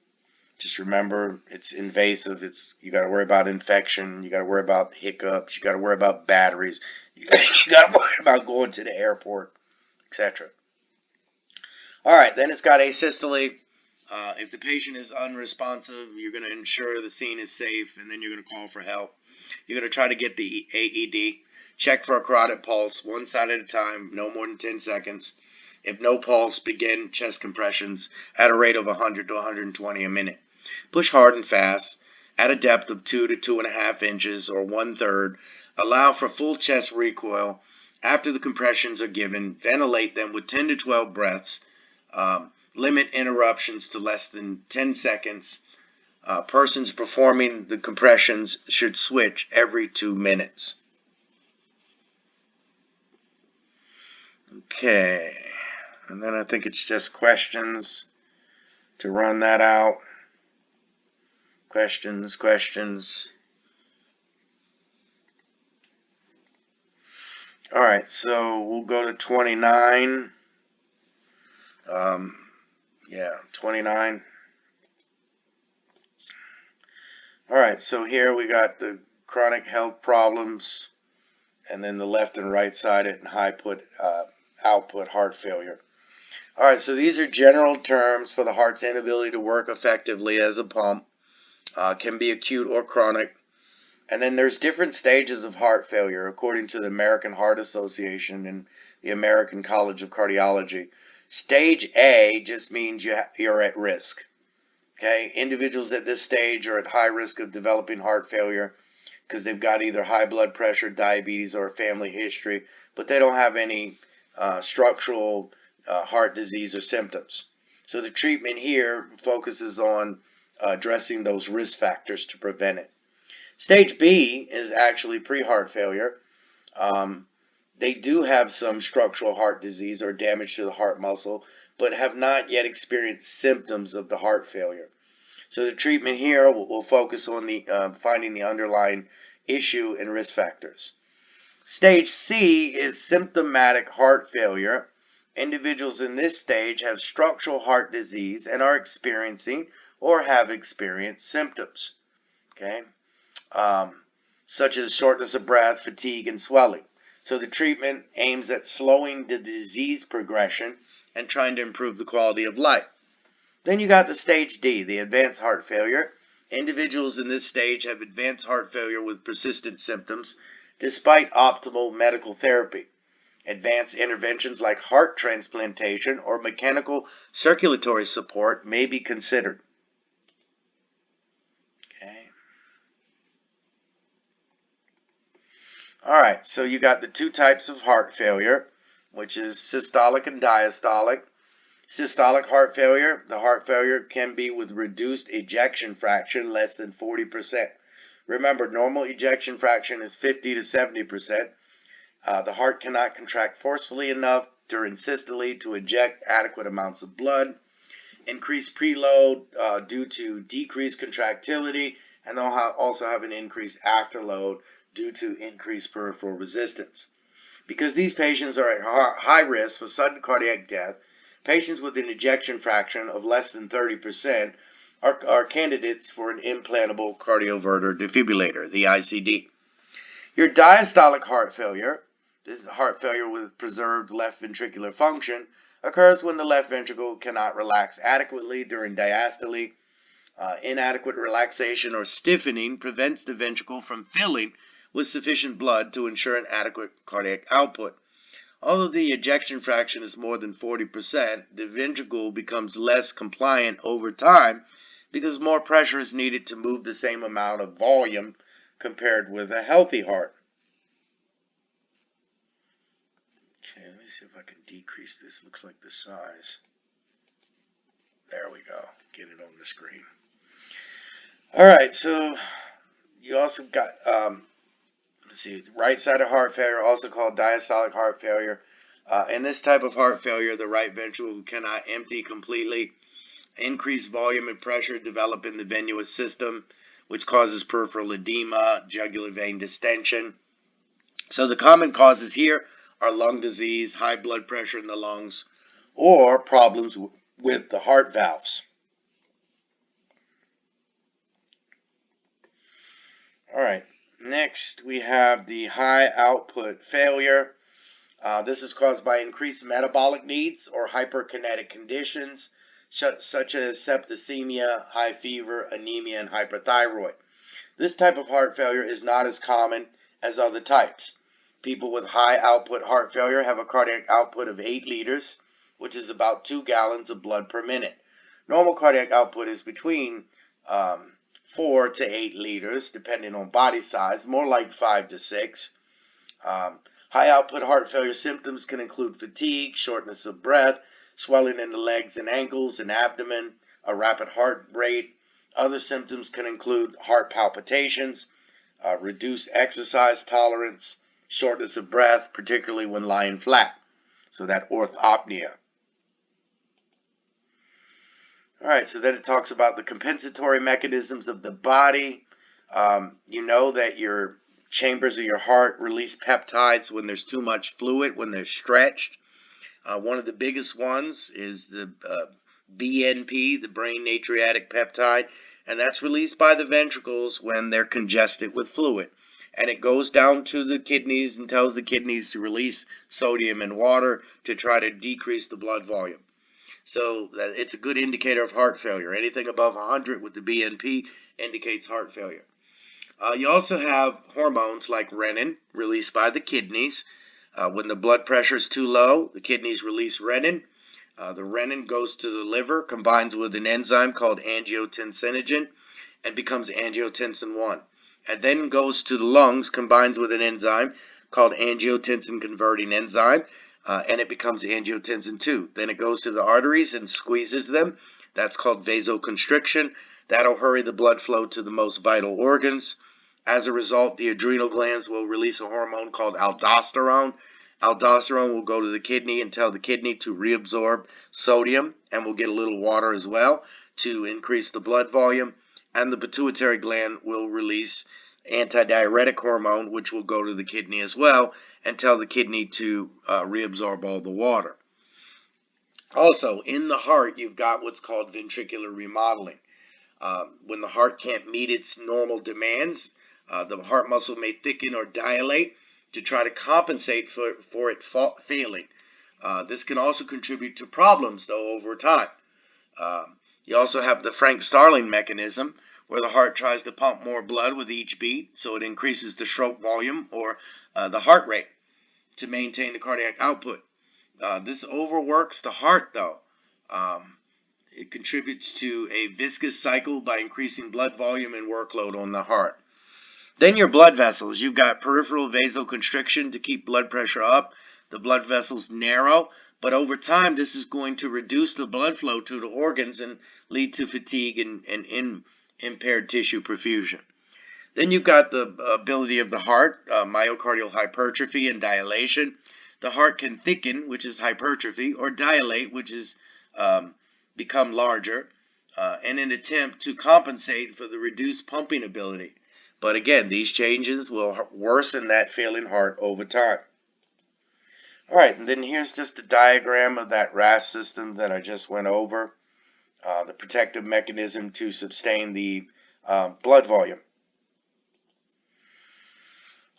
Just remember, it's invasive. You got to worry about infection. You got to worry about hiccups. You got to worry about batteries. You got to worry about going to the airport, etc. All right, then it's got asystole. If the patient is unresponsive, you're going to ensure the scene is safe, and then you're going to call for help. You're going to try to get the AED. Check for a carotid pulse, one side at a time, no more than 10 seconds. If no pulse, begin chest compressions at a rate of 100 to 120 a minute. Push hard and fast at a depth of 2 to 2.5 inches or 1/3. Allow for full chest recoil. After the compressions are given, ventilate them with 10 to 12 breaths. Limit interruptions to less than 10 seconds. Persons performing the compressions should switch every 2 minutes. Okay, and then I think it's just questions to run that out. Questions. All right, so we'll go to 29. 29. All right, so here we got the chronic health problems, and then the left and right sided and high output heart failure. All right, so these are general terms for the heart's inability to work effectively as a pump. Can be acute or chronic. And then there's different stages of heart failure according to the American Heart Association and the American College of Cardiology. Stage A just means you're at risk. Okay, individuals at this stage are at high risk of developing heart failure because they've got either high blood pressure, diabetes, or a family history, but they don't have any structural heart disease or symptoms. So the treatment here focuses on addressing those risk factors to prevent it. Stage B is actually pre-heart failure. They do have some structural heart disease or damage to the heart muscle, but have not yet experienced symptoms of the heart failure. So the treatment here will focus on the finding the underlying issue and risk factors. Stage C is symptomatic heart failure. Individuals in this stage have structural heart disease and are experiencing or have experienced symptoms, okay, such as shortness of breath, fatigue, and swelling. So the treatment aims at slowing the disease progression and trying to improve the quality of life. Then you got the stage D, the advanced heart failure. Individuals in this stage have advanced heart failure with persistent symptoms despite optimal medical therapy. Advanced interventions like heart transplantation or mechanical circulatory support may be considered. Okay. All right, so you got the two types of heart failure, which is systolic and diastolic. Systolic heart failure, the heart failure can be with reduced ejection fraction, less than 40%. Remember, normal ejection fraction is 50 to 70%. The heart cannot contract forcefully enough during systole to eject adequate amounts of blood. Increased preload due to decreased contractility, and they'll also have an increased afterload due to increased peripheral resistance. Because these patients are at high risk for sudden cardiac death, patients with an ejection fraction of less than 30% are candidates for an implantable cardioverter defibrillator, the ICD. Your diastolic heart failure, this is heart failure with preserved left ventricular function, occurs when the left ventricle cannot relax adequately during diastole. Inadequate relaxation or stiffening prevents the ventricle from filling with sufficient blood to ensure an adequate cardiac output. Although the ejection fraction is more than 40%, the ventricle becomes less compliant over time because more pressure is needed to move the same amount of volume compared with a healthy heart. Okay, let me see if I can decrease this. Looks like the size. There we go. Get it on the screen. All right, so you also got, let's see, right-sided heart failure, also called diastolic heart failure. In this type of heart failure, the right ventricle cannot empty completely. Increased volume and pressure develop in the venous system, which causes peripheral edema, jugular vein distension. So the common causes here are lung disease, high blood pressure in the lungs, or problems with the heart valves. All right, next we have the high output failure. This is caused by increased metabolic needs or hyperkinetic conditions such as septicemia, high fever, anemia, and hyperthyroid. This type of heart failure is not as common as other types. People with high output heart failure have a cardiac output of 8 liters, which is about 2 gallons of blood per minute. Normal cardiac output is between 4 to 8 liters, depending on body size, more like 5 to 6. High output heart failure symptoms can include fatigue, shortness of breath, swelling in the legs and ankles and abdomen, a rapid heart rate. Other symptoms can include heart palpitations, reduced exercise tolerance, shortness of breath, particularly when lying flat. So that orthopnea. Alright, so then it talks about the compensatory mechanisms of the body. You know that your chambers of your heart release peptides when there's too much fluid, when they're stretched. One of the biggest ones is the BNP, the brain natriuretic peptide, and that's released by the ventricles when they're congested with fluid. And it goes down to the kidneys and tells the kidneys to release sodium and water to try to decrease the blood volume. So it's a good indicator of heart failure. Anything above 100 with the BNP indicates heart failure. You also have hormones like renin released by the kidneys. When the blood pressure is too low, the kidneys release renin. The renin goes to the liver, combines with an enzyme called angiotensinogen, and becomes angiotensin 1. And then goes to the lungs, combines with an enzyme called angiotensin converting enzyme, and it becomes angiotensin 2. Then it goes to the arteries and squeezes them. That's called vasoconstriction. That'll hurry the blood flow to the most vital organs. As a result, the adrenal glands will release a hormone called aldosterone. Aldosterone will go to the kidney and tell the kidney to reabsorb sodium, and will get a little water as well to increase the blood volume. And the pituitary gland will release antidiuretic hormone, which will go to the kidney as well and tell the kidney to reabsorb all the water. Also, in the heart, you've got what's called ventricular remodeling. When the heart can't meet its normal demands, the heart muscle may thicken or dilate to try to compensate for it failing. This can also contribute to problems, though, over time. You also have the Frank-Starling mechanism, where the heart tries to pump more blood with each beat, so it increases the stroke volume or the heart rate to maintain the cardiac output. This overworks the heart, though. It contributes to a viscous cycle by increasing blood volume and workload on the heart. Then your blood vessels. You've got peripheral vasoconstriction to keep blood pressure up. The blood vessels narrow, but over time this is going to reduce the blood flow to the organs and lead to fatigue and impaired tissue perfusion. Then you've got the ability of the heart, myocardial hypertrophy and dilation. The heart can thicken, which is hypertrophy, or dilate, which is become larger, in an attempt to compensate for the reduced pumping ability. But again, these changes will worsen that failing heart over time. All right, and then here's just a diagram of that RAS system that I just went over, the protective mechanism to sustain the blood volume.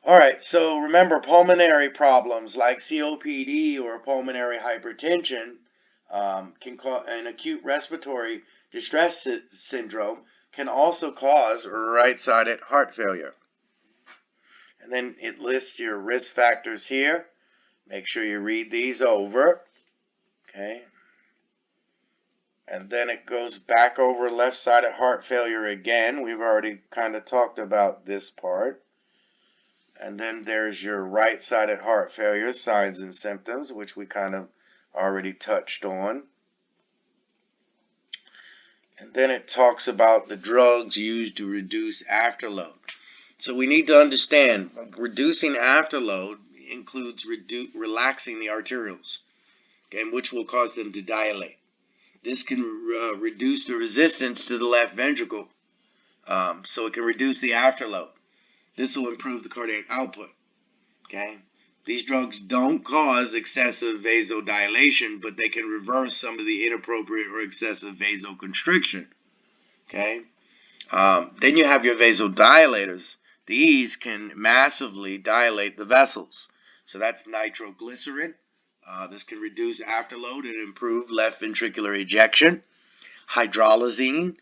All right, so remember, pulmonary problems like COPD or pulmonary hypertension can cause an acute respiratory distress syndrome can also cause right-sided heart failure. And then it lists your risk factors here. Make sure you read these over. Okay. And then it goes back over left-sided heart failure again. We've already kind of talked about this part. And then there's your right-sided heart failure signs and symptoms, which we kind of already touched on. And then it talks about the drugs used to reduce afterload. So we need to understand reducing afterload includes relaxing the arterioles, okay, which will cause them to dilate. This can reduce the resistance to the left ventricle, so it can reduce the afterload. This will improve the cardiac output. Okay. These drugs don't cause excessive vasodilation, but they can reverse some of the inappropriate or excessive vasoconstriction. Okay. Then you have your vasodilators. These can massively dilate the vessels. So that's nitroglycerin. This can reduce afterload and improve left ventricular ejection. Hydralazine.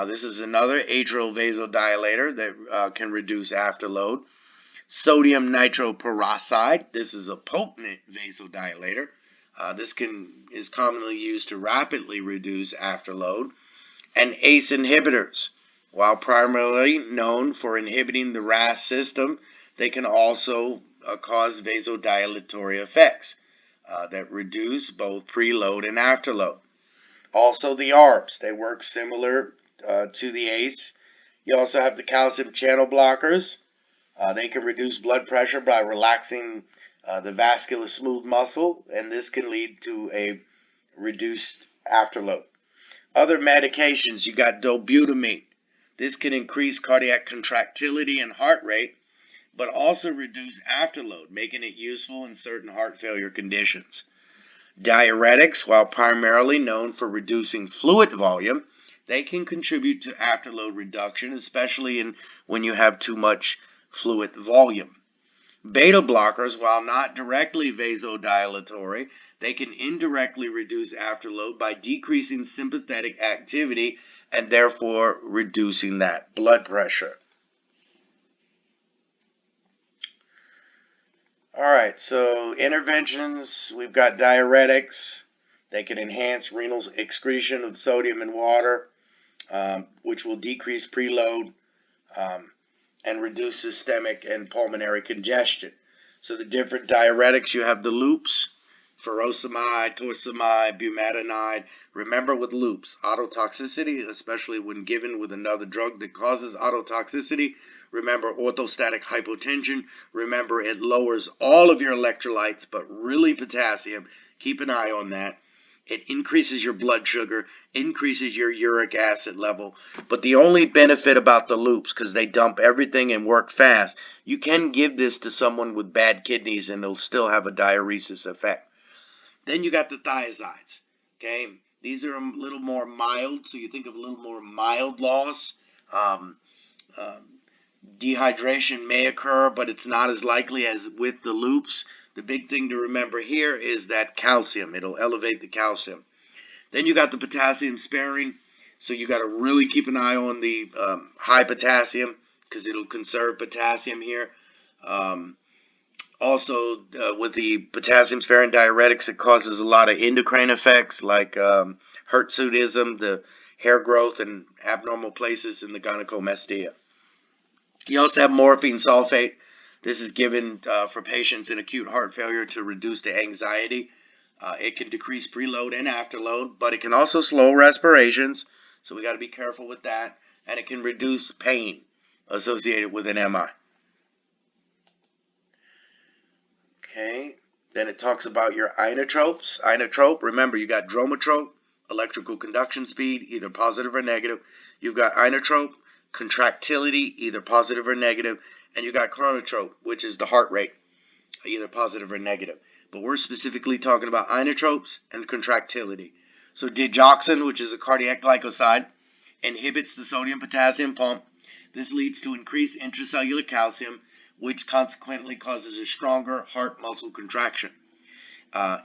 This is another atrial vasodilator that can reduce afterload. Sodium nitroprusside. This is a potent vasodilator. This is commonly used to rapidly reduce afterload. And ACE inhibitors. While primarily known for inhibiting the RAS system, they can also cause vasodilatory effects that reduce both preload and afterload. Also the ARBs, they work similar to the ACE. You also have the calcium channel blockers. They can reduce blood pressure by relaxing the vascular smooth muscle, and this can lead to a reduced afterload. Other medications, you got dobutamine. This can increase cardiac contractility and heart rate, but also reduce afterload, making it useful in certain heart failure conditions. Diuretics, while primarily known for reducing fluid volume, they can contribute to afterload reduction, especially when you have too much fluid volume. Beta blockers, while not directly vasodilatory, they can indirectly reduce afterload by decreasing sympathetic activity and therefore reducing that blood pressure. Alright, so interventions, we've got diuretics. They can enhance renal excretion of sodium and water, which will decrease preload and reduce systemic and pulmonary congestion. So the different diuretics, you have the loops, furosemide, torsemide, bumetanide. Remember with loops, ototoxicity, especially when given with another drug that causes ototoxicity. Remember orthostatic hypotension. Remember it lowers all of your electrolytes, but really potassium. Keep an eye on that. It increases your blood sugar, increases your uric acid level. But the only benefit about the loops, because they dump everything and work fast, you can give this to someone with bad kidneys and they'll still have a diuresis effect. Then you got the thiazides. Okay, these are a little more mild, so you think of a little more mild loss. Dehydration may occur, but it's not as likely as with the loops. The big thing to remember here is that calcium. It'll elevate the calcium. Then you got the potassium sparing. So you got to really keep an eye on the high potassium because it'll conserve potassium here. Also, with the potassium sparing diuretics, it causes a lot of endocrine effects like hirsutism, the hair growth, and abnormal places in the gynecomastia. You also have morphine sulfate. This is given for patients in acute heart failure to reduce the anxiety. It can decrease preload and afterload, but it can also slow respirations, so we got to be careful with that. And it can reduce pain associated with an MI. Okay, then it talks about your inotropes. Inotrope, remember you got dromotrope, electrical conduction speed, either positive or negative. You've got inotrope, contractility, either positive or negative. And you got chronotrope, which is the heart rate, either positive or negative. But we're specifically talking about inotropes and contractility. So digoxin, which is a cardiac glycoside, inhibits the sodium-potassium pump. This leads to increased intracellular calcium, which consequently causes a stronger heart muscle contraction.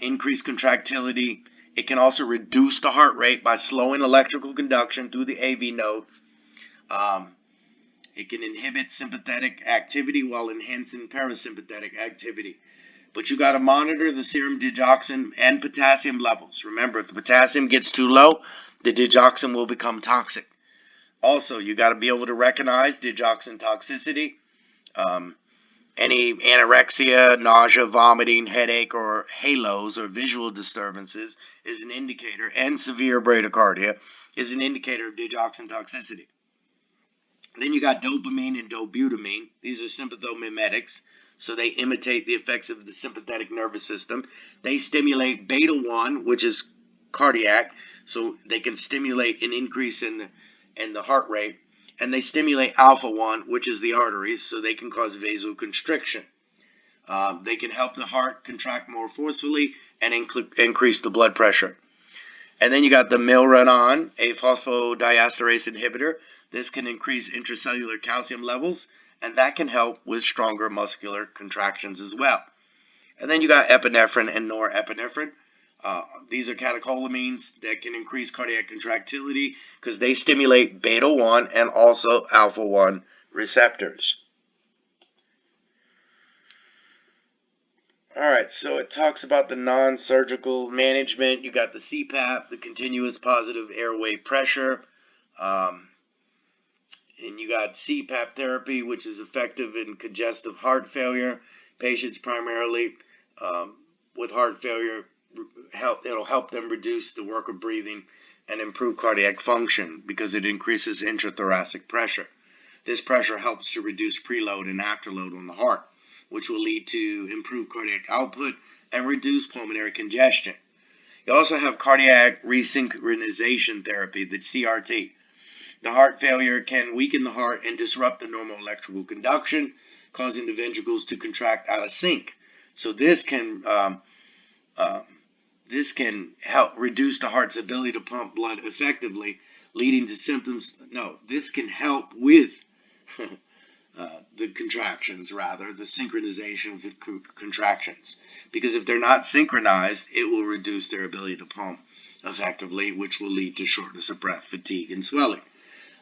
Increased contractility. It can also reduce the heart rate by slowing electrical conduction through the AV node. It can inhibit sympathetic activity while enhancing parasympathetic activity. But you got to monitor the serum digoxin and potassium levels. Remember, if the potassium gets too low, the digoxin will become toxic. Also, you got to be able to recognize digoxin toxicity. Any anorexia, nausea, vomiting, headache, or halos or visual disturbances is an indicator, and severe bradycardia is an indicator of digoxin toxicity. Then you got dopamine and dobutamine. These are sympathomimetics, so they imitate the effects of the sympathetic nervous system. They stimulate beta-1, which is cardiac, so they can stimulate an increase in the heart rate. And they stimulate alpha-1, which is the arteries, so they can cause vasoconstriction. They can help the heart contract more forcefully and increase the blood pressure. And then you got the milrinone, a phosphodiesterase inhibitor. This can increase intracellular calcium levels, and that can help with stronger muscular contractions as well. And then you got epinephrine and norepinephrine. These are catecholamines that can increase cardiac contractility because they stimulate beta 1 and also alpha 1 receptors. Alright, so it talks about the non-surgical management. You got the CPAP, the continuous positive airway pressure. And you got CPAP therapy, which is effective in congestive heart failure. Patients primarily with heart failure, it'll help them reduce the work of breathing and improve cardiac function because it increases intrathoracic pressure. This pressure helps to reduce preload and afterload on the heart, which will lead to improved cardiac output and reduce pulmonary congestion. You also have cardiac resynchronization therapy, the CRT. The heart failure can weaken the heart and disrupt the normal electrical conduction, causing the ventricles to contract out of sync. So this can help reduce the heart's ability to pump blood effectively, leading to symptoms. No, this can help with the contractions, rather, the synchronization of the contractions. Because if they're not synchronized, it will reduce their ability to pump effectively, which will lead to shortness of breath, fatigue, and swelling.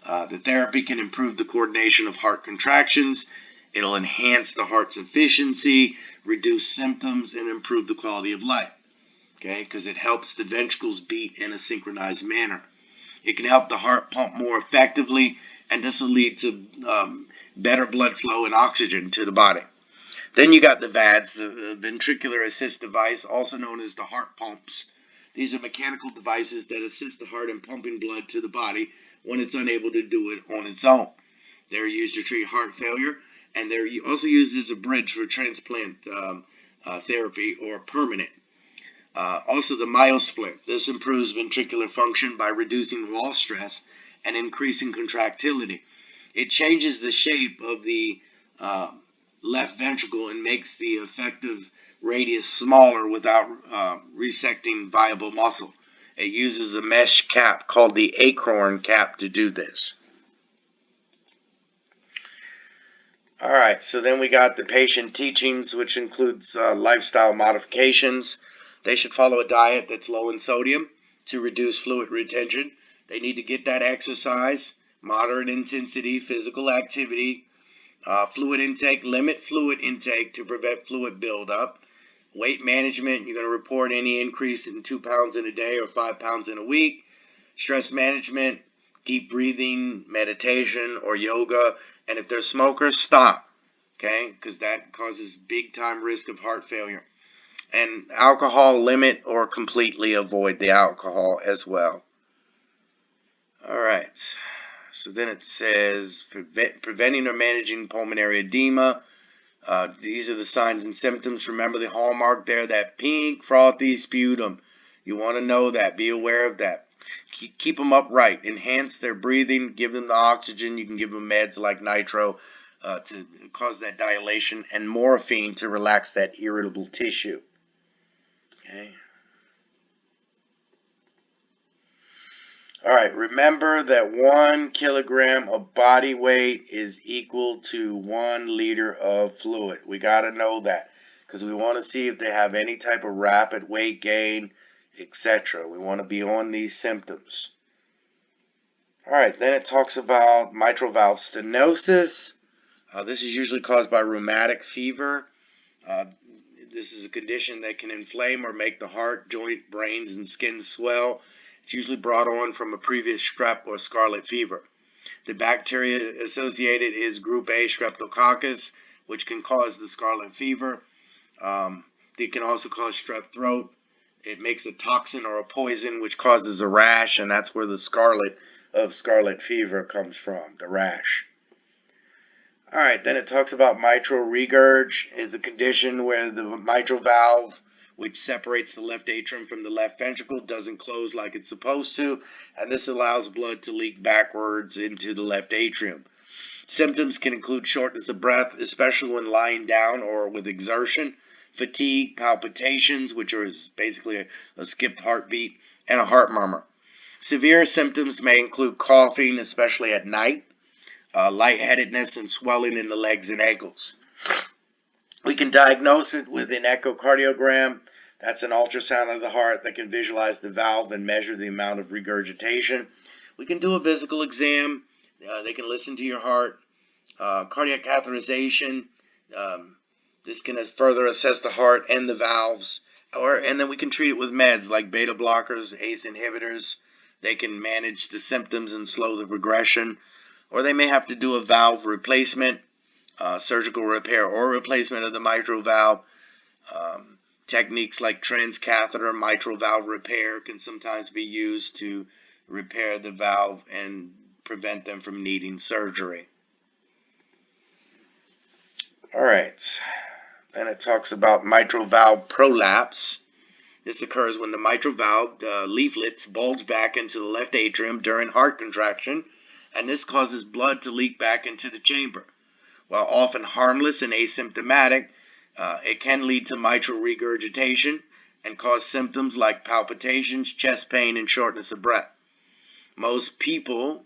The therapy can improve the coordination of heart contractions. It'll enhance the heart's efficiency, reduce symptoms, and improve the quality of life. Okay, because it helps the ventricles beat in a synchronized manner. It can help the heart pump more effectively, and this will lead to better blood flow and oxygen to the body. Then you got the VADs, the ventricular assist device, also known as the heart pumps. These are mechanical devices that assist the heart in pumping blood to the body when it's unable to do it on its own. They're used to treat heart failure, and they're also used as a bridge for transplant therapy or permanent. Also the myosplint. This improves ventricular function by reducing wall stress and increasing contractility. It changes the shape of the left ventricle and makes the effective radius smaller without resecting viable muscle. It uses a mesh cap called the acorn cap to do this. Alright, so then we got the patient teachings, which includes lifestyle modifications. They should follow a diet that's low in sodium to reduce fluid retention. They need to get that exercise, moderate intensity, physical activity, fluid intake, limit fluid intake to prevent fluid buildup. Weight management, you're going to report any increase in 2 pounds in a day or 5 pounds in a week. Stress management, deep breathing, meditation, or yoga. And if they're smokers, stop, okay, because that causes big time risk of heart failure. And alcohol, limit or completely avoid the alcohol as well. All right, so then it says preventing or managing pulmonary edema. These are the signs and symptoms. Remember the hallmark there, that pink frothy sputum. You want to know that. Be aware of that. Keep them upright. Enhance their breathing. Give them the oxygen. You can give them meds like nitro to cause that dilation, and morphine to relax that irritable tissue. Okay. All right. Remember that 1 kilogram of body weight is equal to 1 liter of fluid. We got to know that because we want to see if they have any type of rapid weight gain, etc. We want to be on these symptoms. All right, then it talks about mitral valve stenosis. This is usually caused by rheumatic fever. This is a condition that can inflame or make the heart, joint, brains, and skin swell. It's usually brought on from a previous strep or scarlet fever. The bacteria associated is group A streptococcus, which can cause the scarlet fever. It can also cause strep throat. It makes a toxin or a poison which causes a rash, and that's where the scarlet fever comes from, the rash. Alright, then it talks about mitral regurg. Is a condition where the mitral valve, which separates the left atrium from the left ventricle, doesn't close like it's supposed to, and this allows blood to leak backwards into the left atrium. Symptoms can include shortness of breath, especially when lying down or with exertion, fatigue, palpitations, which is basically a skipped heartbeat, and a heart murmur. Severe symptoms may include coughing, especially at night, lightheadedness, and swelling in the legs and ankles. We can diagnose it with an echocardiogram. That's an ultrasound of the heart that can visualize the valve and measure the amount of regurgitation. We can do a physical exam. They can listen to your heart. Cardiac catheterization. This can further assess the heart and the valves. And then we can treat it with meds like beta blockers, ACE inhibitors. They can manage the symptoms and slow the progression. Or they may have to do a valve replacement. Surgical repair or replacement of the mitral valve. Techniques like transcatheter mitral valve repair can sometimes be used to repair the valve and prevent them from needing surgery. Alright, then it talks about mitral valve prolapse. This occurs when the mitral valve leaflets bulge back into the left atrium during heart contraction, and this causes blood to leak back into the chamber. While often harmless and asymptomatic, it can lead to mitral regurgitation and cause symptoms like palpitations, chest pain, and shortness of breath. Most people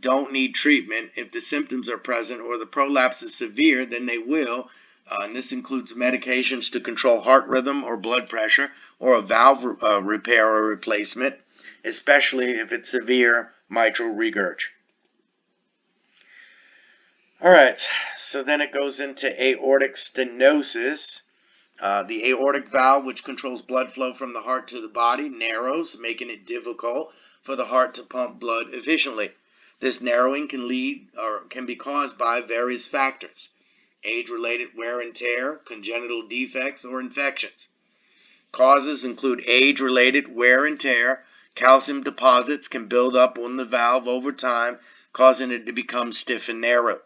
don't need treatment. If the symptoms are present or the prolapse is severe, then they will, and this includes medications to control heart rhythm or blood pressure, or a valve repair or replacement, especially if it's severe mitral regurg. Alright, so then it goes into aortic stenosis. The aortic valve, which controls blood flow from the heart to the body, narrows, making it difficult for the heart to pump blood efficiently. This narrowing can be caused by various factors: age-related wear and tear, congenital defects, or infections. Causes include age-related wear and tear. Calcium deposits can build up on the valve over time, causing it to become stiff and narrow.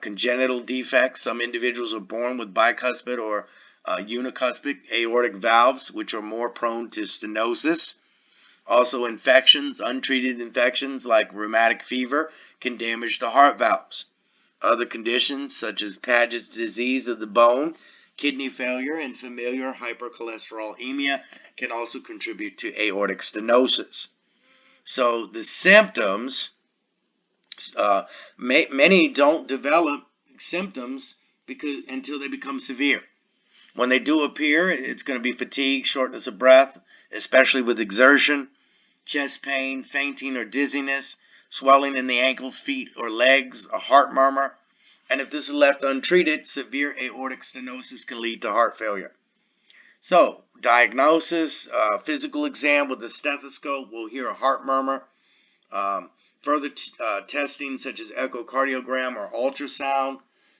Congenital defects. Some individuals are born with bicuspid or unicuspid aortic valves, which are more prone to stenosis. Also, infections, untreated infections like rheumatic fever, can damage the heart valves. Other conditions such as Paget's disease of the bone, kidney failure, and familiar hypercholesterolemia can also contribute to aortic stenosis. So the symptoms, many don't develop symptoms until they become severe. When they do appear, it's going to be fatigue, shortness of breath, especially with exertion, chest pain, fainting or dizziness, swelling in the ankles, feet, or legs, a heart murmur. And if this is left untreated, severe aortic stenosis can lead to heart failure. So, diagnosis, physical exam with a stethoscope, we'll hear a heart murmur. Further testing such as echocardiogram or ultrasound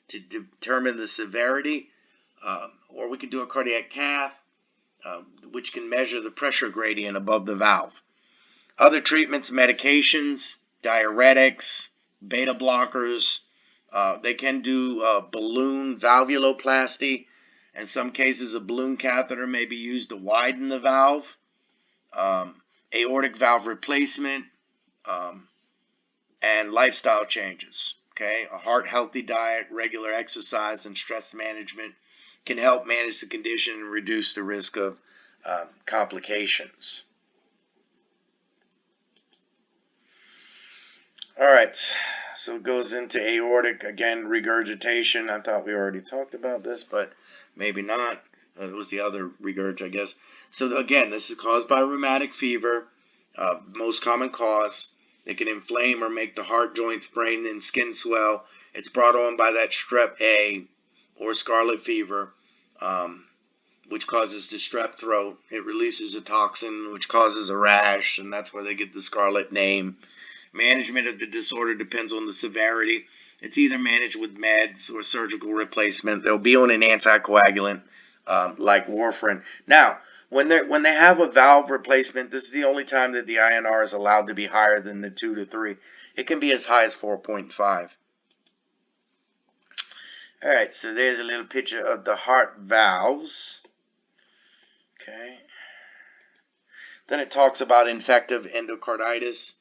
to determine the severity, or we can do a cardiac cath, which can measure the pressure gradient above the valve. Other treatments, medications, diuretics, beta blockers. They can do balloon valvuloplasty. In some cases, a balloon catheter may be used to widen the valve. Aortic valve replacement, and lifestyle changes. Okay, a heart-healthy diet, regular exercise, and stress management can help manage the condition and reduce the risk of complications. Alright, so it goes into aortic, again, regurgitation. I thought we already talked about this, but maybe not. It was the other regurg, I guess. So again, this is caused by rheumatic fever, most common cause. It can inflame or make the heart joints, brain, and skin swell. It's brought on by that strep A or scarlet fever, which causes the strep throat. It releases a toxin which causes a rash, and that's where they get the scarlet name. Management of the disorder depends on the severity. It's either managed with meds or surgical replacement. They'll be on an anticoagulant like warfarin. Now, when they have a valve replacement, this is the only time that the INR is allowed to be higher than the 2 to 3. It can be as high as 4.5. Alright, so there's a little picture of the heart valves. Okay. Then it talks about infective endocarditis.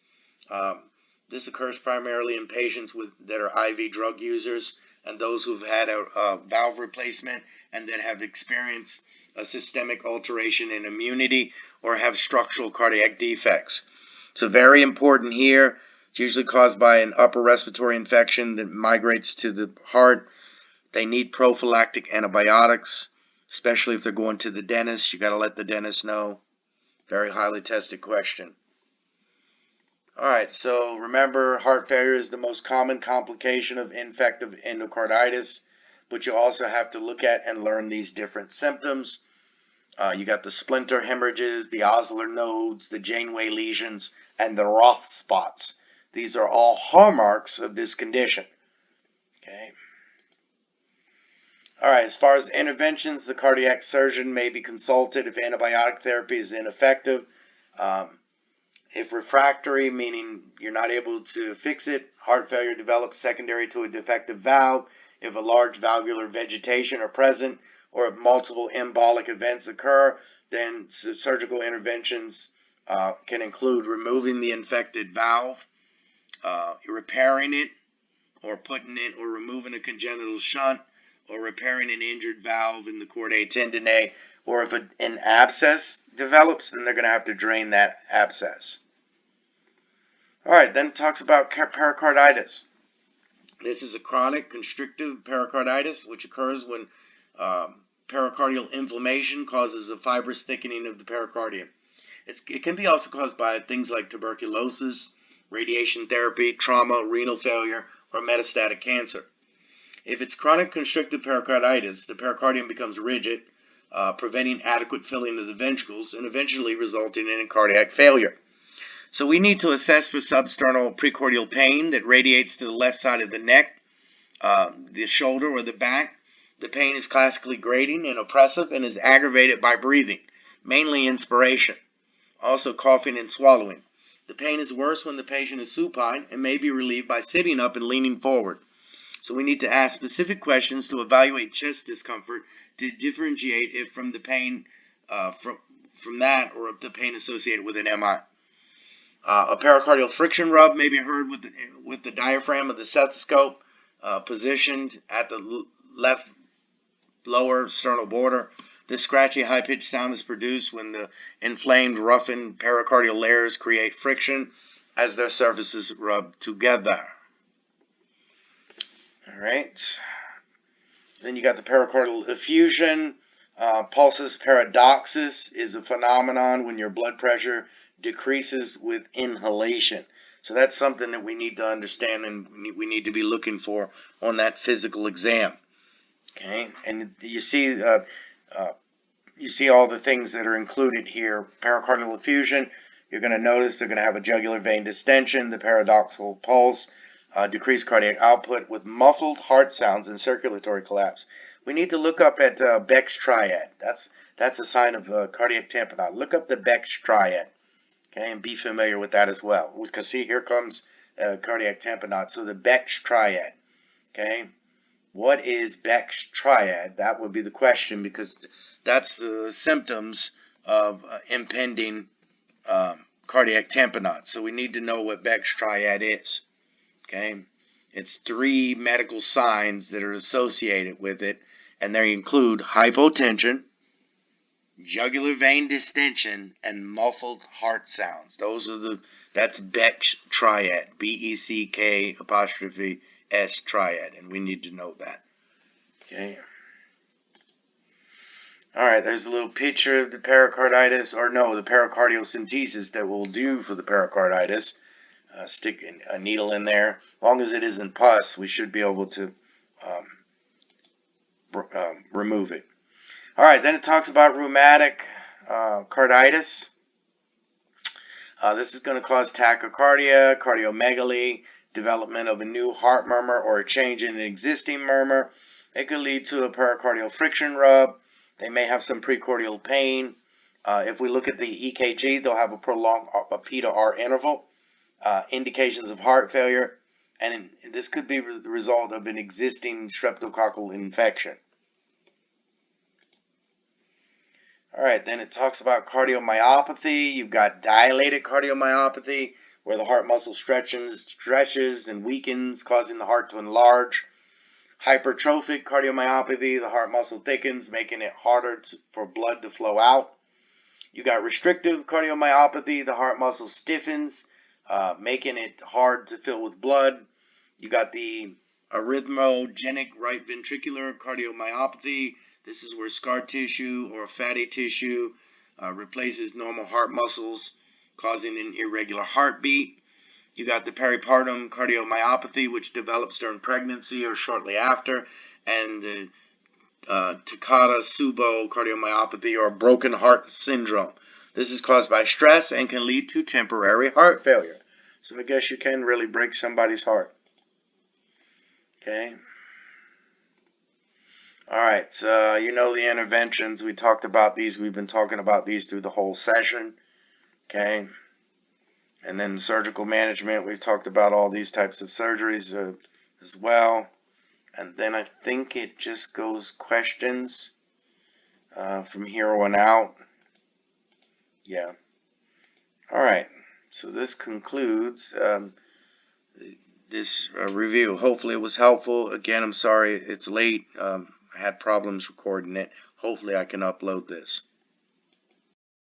This occurs primarily in patients that are IV drug users and those who've had a valve replacement and that have experienced a systemic alteration in immunity or have structural cardiac defects. So very important here. It's usually caused by an upper respiratory infection that migrates to the heart. They need prophylactic antibiotics, especially if they're going to the dentist. You got to let the dentist know. Very highly tested question. Alright, so remember, heart failure is the most common complication of infective endocarditis, but you also have to look at and learn these different symptoms. You got the splinter hemorrhages, the osseous nodes, the Janeway lesions, and the Roth spots. These are all hallmarks of this condition. Okay. Alright, as far as interventions, the cardiac surgeon may be consulted if antibiotic therapy is ineffective. If refractory, meaning you're not able to fix it, heart failure develops secondary to a defective valve. If a large valvular vegetation are present, or if multiple embolic events occur, then surgical interventions can include removing the infected valve, repairing it, or putting it, or removing a congenital shunt, or repairing an injured valve in the chordae tendineae, or if an abscess develops, then they're going to have to drain that abscess. Alright, then it talks about pericarditis. This is a chronic constrictive pericarditis, which occurs when pericardial inflammation causes a fibrous thickening of the pericardium. It can be also caused by things like tuberculosis, radiation therapy, trauma, renal failure, or metastatic cancer. If it's chronic constrictive pericarditis, the pericardium becomes rigid, preventing adequate filling of the ventricles and eventually resulting in a cardiac failure. So we need to assess for substernal precordial pain that radiates to the left side of the neck, the shoulder, or the back. The pain is classically grating and oppressive and is aggravated by breathing, mainly inspiration, also coughing and swallowing. The pain is worse when the patient is supine and may be relieved by sitting up and leaning forward. So we need to ask specific questions to evaluate chest discomfort to differentiate it from the pain from that, or the pain associated with an MI. A pericardial friction rub may be heard with the diaphragm of the stethoscope positioned at the left lower sternal border. This scratchy, high-pitched sound is produced when the inflamed, roughened pericardial layers create friction as their surfaces rub together. Alright. Then you got the pericardial effusion. Pulsus paradoxus is a phenomenon when your blood pressure decreases with inhalation. So that's something that we need to understand, and we need to be looking for on that physical exam. Okay, and you see all the things that are included here. Pericardial effusion, you're going to notice they're going to have a jugular vein distension, the paradoxical pulse, decreased cardiac output with muffled heart sounds and circulatory collapse. We need to look up at Beck's triad. That's a sign of cardiac tamponade. Look up the Beck's triad. Okay, and be familiar with that as well. Because see, here comes cardiac tamponade. So the Beck's triad. Okay, what is Beck's triad? That would be the question, because that's the symptoms of impending cardiac tamponade. So we need to know what Beck's triad is. Okay, it's 3 medical signs that are associated with it, and they include hypotension, jugular vein distension, and muffled heart sounds. That's Beck's triad, B-E-C-K''S triad, and we need to know that. Okay. Alright, there's a little picture of the pericarditis, or no, the pericardiocentesis that we'll do for the pericarditis. Stick a needle in there. As long as it isn't pus, we should be able to remove it. Alright, then it talks about rheumatic carditis. This is going to cause tachycardia, cardiomegaly, development of a new heart murmur or a change in an existing murmur. It could lead to a pericardial friction rub. They may have some precordial pain. If we look at the EKG, they'll have a prolonged P to R interval. Indications of heart failure, and this could be the result of an existing streptococcal infection. Alright, then it talks about cardiomyopathy. You've got dilated cardiomyopathy, where the heart muscle stretches and weakens, causing the heart to enlarge. Hypertrophic cardiomyopathy, the heart muscle thickens, making it harder for blood to flow out. You got restrictive cardiomyopathy, the heart muscle stiffens, making it hard to fill with blood. You got the arrhythmogenic right ventricular cardiomyopathy. This is where scar tissue or fatty tissue replaces normal heart muscles, causing an irregular heartbeat. You got the peripartum cardiomyopathy, which develops during pregnancy or shortly after, and the Takeda-Subo cardiomyopathy or broken heart syndrome. This is caused by stress and can lead to temporary heart failure. So I guess you can really break somebody's heart. Okay. Alright, so you know the interventions. We talked about these. We've been talking about these through the whole session. Okay. And then surgical management. We've talked about all these types of surgeries as well. And then I think it just goes questions from here on out. Yeah. Alright. So this concludes this review. Hopefully it was helpful. Again, I'm sorry it's late. I had problems recording it. Hopefully I can upload this.